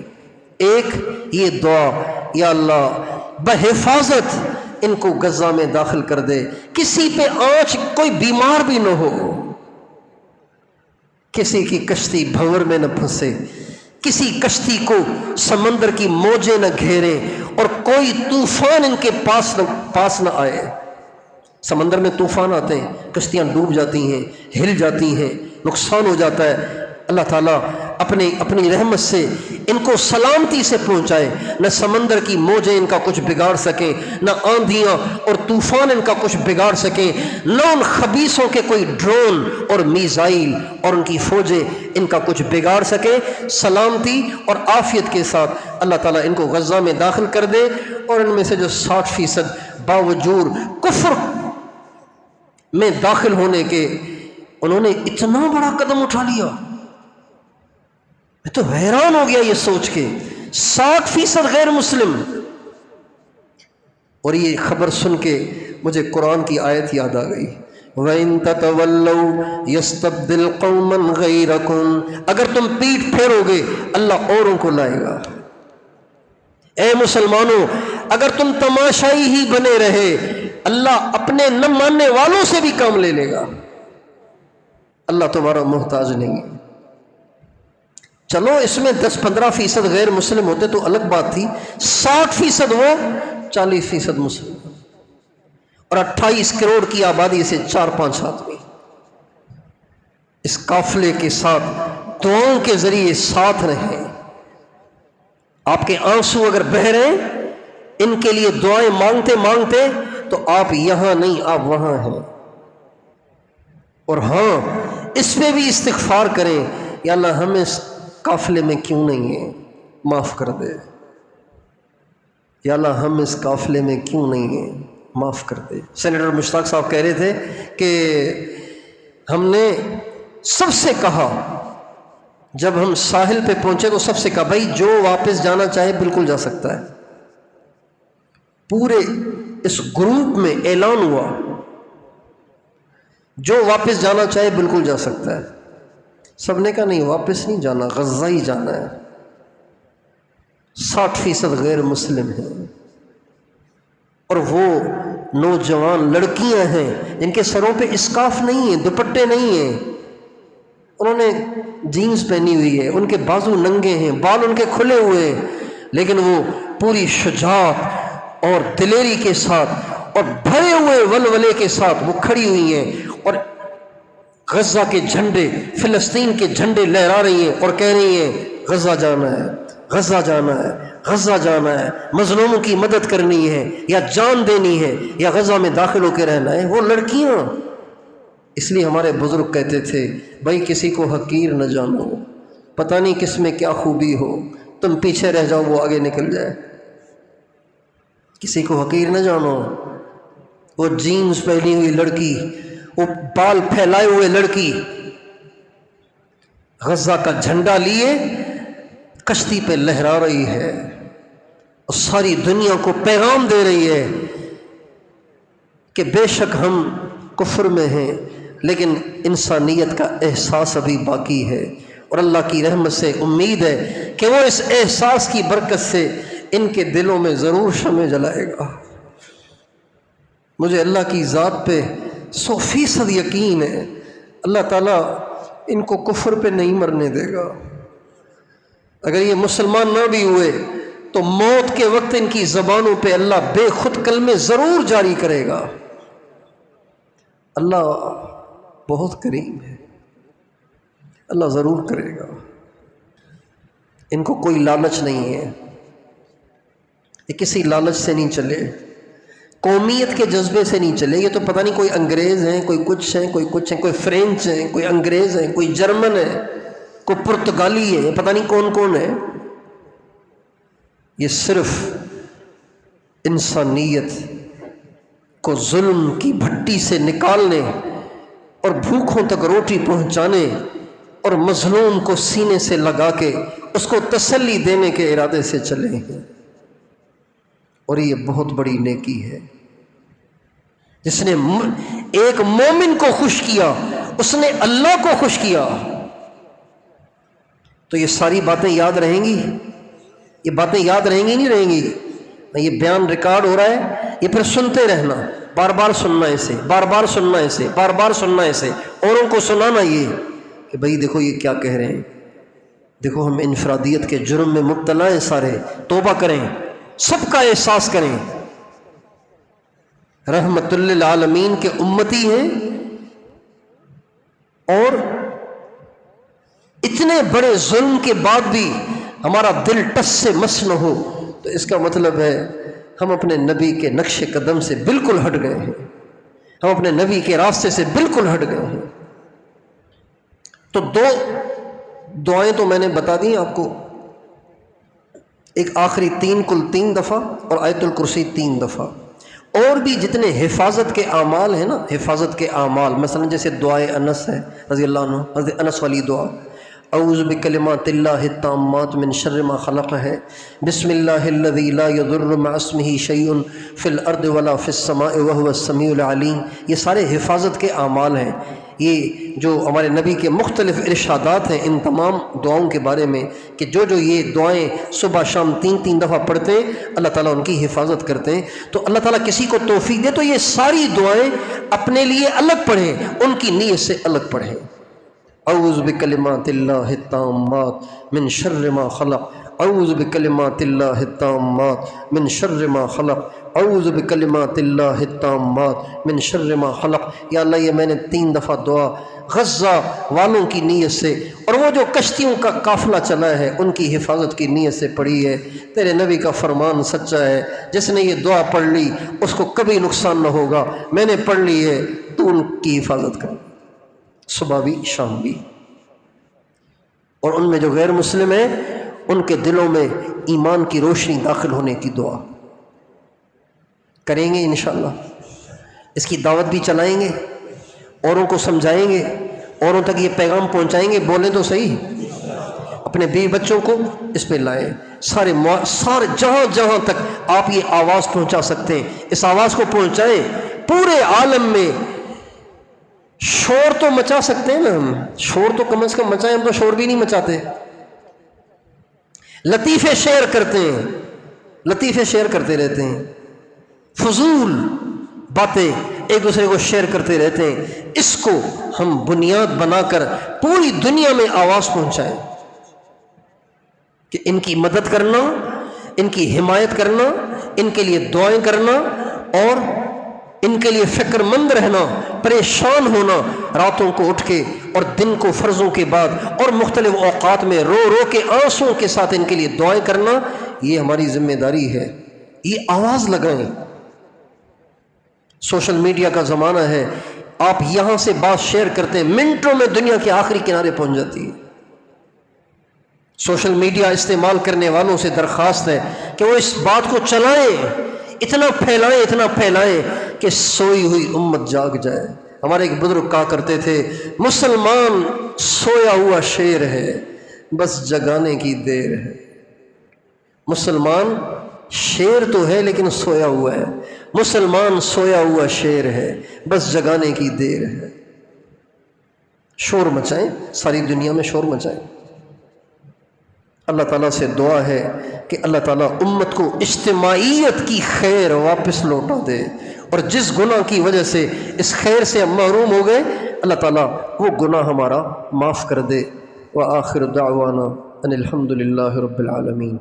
ایک یہ دعا، یا اللہ بحفاظت ان کو غزہ میں داخل کر دے، کسی پہ آنچ، کوئی بیمار بھی نہ ہو، کسی کی کشتی بھنور میں نہ پھنسے، کسی کشتی کو سمندر کی موجیں نہ گھیریں، اور کوئی طوفان ان کے پاس نہ آئے. سمندر میں طوفان آتے ہیں، کشتیاں ڈوب جاتی ہیں، ہل جاتی ہیں، نقصان ہو جاتا ہے. اللہ تعالیٰ اپنی رحمت سے ان کو سلامتی سے پہنچائے. نہ سمندر کی موجیں ان کا کچھ بگاڑ سکیں، نہ آندھیاں اور طوفان ان کا کچھ بگاڑ سکیں، نہ ان خبیثوں کے کوئی ڈرون اور میزائل اور ان کی فوجیں ان کا کچھ بگاڑ سکیں. سلامتی اور عافیت کے ساتھ اللہ تعالیٰ ان کو غزہ میں داخل کر دے. اور ان میں سے جو 60% باوجود کفر میں داخل ہونے کے انہوں نے اتنا بڑا قدم اٹھا لیا، میں تو حیران ہو گیا یہ سوچ کے. 60% غیر مسلم. اور یہ خبر سن کے مجھے قرآن کی آیت یاد آ گئی، وَإِن تَتَوَلَّوْا يَسْتَبْدِلْ قَوْمًا غَيْرَكُمْ. اگر تم پیٹھ پھیرو گے اللہ اوروں کو لائے گا. اے مسلمانوں، اگر تم تماشائی ہی بنے رہے اللہ اپنے نہ ماننے والوں سے بھی کام لے لے گا. اللہ تمہارا محتاج نہیں ہے. چلو اس میں 10-15% غیر مسلم ہوتے تو الگ بات تھی. 60% وہ 40% مسلم، اور 28 کروڑ کی آبادی سے 4-5 آدمی اس قافلے کے ساتھ دعاؤں کے ذریعے ساتھ رہیں. آپ کے آنسو اگر بہہ رہے ہیں ان کے لیے دعائیں مانگتے مانگتے، تو آپ یہاں نہیں آپ وہاں ہیں. اور ہاں اس پہ بھی استغفار کریں، یا اللہ ہم اس قافلے میں کیوں نہیں ہیں، معاف کر دے. یا اللہ ہم اس قافلے میں کیوں نہیں ہیں، معاف کر دے. سینیٹر مشتاق صاحب کہہ رہے تھے کہ ہم نے سب سے کہا، جب ہم ساحل پہ پہنچے تو سب سے کہا بھائی جو واپس جانا چاہے بالکل جا سکتا ہے. پورے اس گروپ میں اعلان ہوا جو واپس جانا چاہے بالکل جا سکتا ہے. سب نے کہا نہیں واپس نہیں جانا، غزہ ہی جانا ہے. 60% غیر مسلم ہیں، اور وہ نوجوان لڑکیاں ہیں جن کے سروں پہ اسکارف نہیں ہیں، دوپٹے نہیں ہیں، انہوں نے جینز پہنی ہوئی ہے، ان کے بازو ننگے ہیں، بال ان کے کھلے ہوئے ہیں، لیکن وہ پوری شجاعت اور دلیری کے ساتھ اور بھرے ہوئے ولولے کے ساتھ وہ کھڑی ہوئی ہیں، اور غزہ کے جھنڈے، فلسطین کے جھنڈے لہرا رہی ہیں اور کہہ رہی ہیں غزہ جانا ہے، غزہ جانا ہے، غزہ جانا ہے، مظلوموں کی مدد کرنی ہے، یا جان دینی ہے، یا غزہ میں داخل ہو کے رہنا ہے. وہ لڑکیاں، اس لیے ہمارے بزرگ کہتے تھے بھائی کسی کو حقیر نہ جانو، پتہ نہیں کس میں کیا خوبی ہو، تم پیچھے رہ جاؤ وہ آگے نکل جائے. کسی کو حقیر نہ جانو. وہ جینز پہنی ہوئی لڑکی، وہ بال پھیلائے ہوئے لڑکی غزہ کا جھنڈا لیے کشتی پہ لہرا رہی ہے اور ساری دنیا کو پیغام دے رہی ہے کہ بے شک ہم کفر میں ہیں لیکن انسانیت کا احساس ابھی باقی ہے، اور اللہ کی رحمت سے امید ہے کہ وہ اس احساس کی برکت سے ان کے دلوں میں ضرور شمع جلائے گا. مجھے اللہ کی ذات پہ 100% یقین ہے اللہ تعالیٰ ان کو کفر پہ نہیں مرنے دے گا. اگر یہ مسلمان نہ بھی ہوئے تو موت کے وقت ان کی زبانوں پہ اللہ بے خود کلمے ضرور جاری کرے گا۔ اللہ بہت کریم ہے، اللہ ضرور کرے گا۔ ان کو کوئی لالچ نہیں ہے، یہ کسی لالچ سے نہیں چلے، قومیت کے جذبے سے نہیں چلے۔ یہ تو پتہ نہیں کوئی انگریز ہیں، کوئی کچھ ہیں، کوئی کچھ ہیں، کوئی فرینچ ہیں، کوئی انگریز ہیں، کوئی جرمن ہے، کوئی پرتگالی ہے، پتہ نہیں کون کون ہے۔ یہ صرف انسانیت کو ظلم کی بھٹی سے نکالنے اور بھوکھوں تک روٹی پہنچانے اور مظلوم کو سینے سے لگا کے اس کو تسلی دینے کے ارادے سے چلے ہیں، اور یہ بہت بڑی نیکی ہے۔ جس نے ایک مومن کو خوش کیا، اس نے اللہ کو خوش کیا۔ تو یہ ساری باتیں یاد رہیں گی، یہ باتیں یاد رہیں گی نہیں رہیں گی؟ یہ بیان ریکارڈ ہو رہا ہے، یہ پھر سنتے رہنا، بار بار سننا اسے، بار بار سننا اسے، بار بار سننا اسے، اوروں کو سنانا یہ کہ بھئی دیکھو یہ کیا کہہ رہے ہیں، دیکھو ہم انفرادیت کے جرم میں مبتلا ہیں، سارے توبہ کریں، سب کا احساس کریں، رحمت للعالمین کے امتی ہیں، اور اتنے بڑے ظلم کے بعد بھی ہمارا دل ٹس سے مس نہ ہو، تو اس کا مطلب ہے ہم اپنے نبی کے نقش قدم سے بالکل ہٹ گئے ہیں، ہم اپنے نبی کے راستے سے بالکل ہٹ گئے ہیں۔ تو دو دعائیں تو میں نے بتا دی آپ کو، ایک آخری کل 3 دفعہ اور آیت الکرسی 3 دفعہ، اور بھی جتنے حفاظت کے اعمال ہیں نا، حفاظت کے اعمال، مثلا جیسے دعائے انس ہے رضی اللہ عنہ، حضرت انس والی دعا، اعوذ بکلمات اللہ التامات من شر ما خلق ہے، بسم اللہ الذی لا یضر مع اسمہ شیء فی الارض ولا فی السماء وہو السمیع العلیم۔ یہ سارے حفاظت کے اعمال ہیں۔ یہ جو ہمارے نبی کے مختلف ارشادات ہیں ان تمام دعاؤں کے بارے میں، کہ جو یہ دعائیں صبح شام 3 دفعہ پڑھتے ہیں اللہ تعالیٰ ان کی حفاظت کرتے ہیں۔ تو اللہ تعالیٰ کسی کو توفیق دے تو یہ ساری دعائیں اپنے لیے الگ پڑھیں، ان کی نیت سے الگ پڑھیں۔ اعوذ بکلمات اللہ التامات من شر ما خلق، اعوذ بکلمات اللہ التامات من شر ما خلق، اعوذ بکلمات اللہ التامات من شر ما خلق۔ یا اللہ یہ میں نے 3 دفعہ دعا غزہ والوں کی نیت سے، اور وہ جو کشتیوں کا قافلہ چلا ہے ان کی حفاظت کی نیت سے پڑھی ہے۔ تیرے نبی کا فرمان سچا ہے، جس نے یہ دعا پڑھ لی اس کو کبھی نقصان نہ ہوگا۔ میں نے پڑھ لی ہے، تو ان کی حفاظت کر، صبح بھی شام بھی۔ اور ان میں جو غیر مسلم ہیں ان کے دلوں میں ایمان کی روشنی داخل ہونے کی دعا کریں گے انشاءاللہ۔ اس کی دعوت بھی چلائیں گے، اوروں کو سمجھائیں گے، اوروں تک یہ پیغام پہنچائیں گے، بولیں تو صحیح، اپنے بیوی بچوں کو اس پہ لائیں، سارے جہاں جہاں تک آپ یہ آواز پہنچا سکتے ہیں اس آواز کو پہنچائیں۔ پورے عالم میں شور تو مچا سکتے ہیں نا، ہم شور تو کم از کم مچائیں، ہم تو شور بھی نہیں مچاتے۔ لطیفے شیئر کرتے ہیں، لطیفے شیئر کرتے رہتے ہیں، فضول باتیں ایک دوسرے کو شیئر کرتے رہتے ہیں۔ اس کو ہم بنیاد بنا کر پوری دنیا میں آواز پہنچائیں کہ ان کی مدد کرنا، ان کی حمایت کرنا، ان کے لیے دعائیں کرنا، اور ان کے لیے فکر مند رہنا، پریشان ہونا، راتوں کو اٹھ کے اور دن کو فرضوں کے بعد اور مختلف اوقات میں رو رو کے آنسوں کے ساتھ ان کے لیے دعائیں کرنا، یہ ہماری ذمہ داری ہے۔ یہ آواز لگائیں۔ سوشل میڈیا کا زمانہ ہے، آپ یہاں سے بات شیئر کرتے ہیں، منٹوں میں دنیا کے آخری کنارے پہنچ جاتی ہے۔ سوشل میڈیا استعمال کرنے والوں سے درخواست ہے کہ وہ اس بات کو چلائیں، اتنا پھیلائیں کہ سوئی ہوئی امت جاگ جائے۔ ہمارے ایک بزرگ کہا کرتے تھے، مسلمان سویا ہوا شیر ہے، بس جگانے کی دیر ہے۔ مسلمان شیر تو ہے لیکن سویا ہوا ہے، مسلمان سویا ہوا شیر ہے، بس جگانے کی دیر ہے۔ شور مچائیں، ساری دنیا میں شور مچائیں۔ اللہ تعالیٰ سے دعا ہے کہ اللہ تعالیٰ امت کو اجتماعیت کی خیر واپس لوٹا دے، اور جس گناہ کی وجہ سے اس خیر سے ہم محروم ہو گئے اللہ تعالیٰ وہ گناہ ہمارا معاف کر دے۔ وآخر دعوانا ان الحمد للہ رب العالمین۔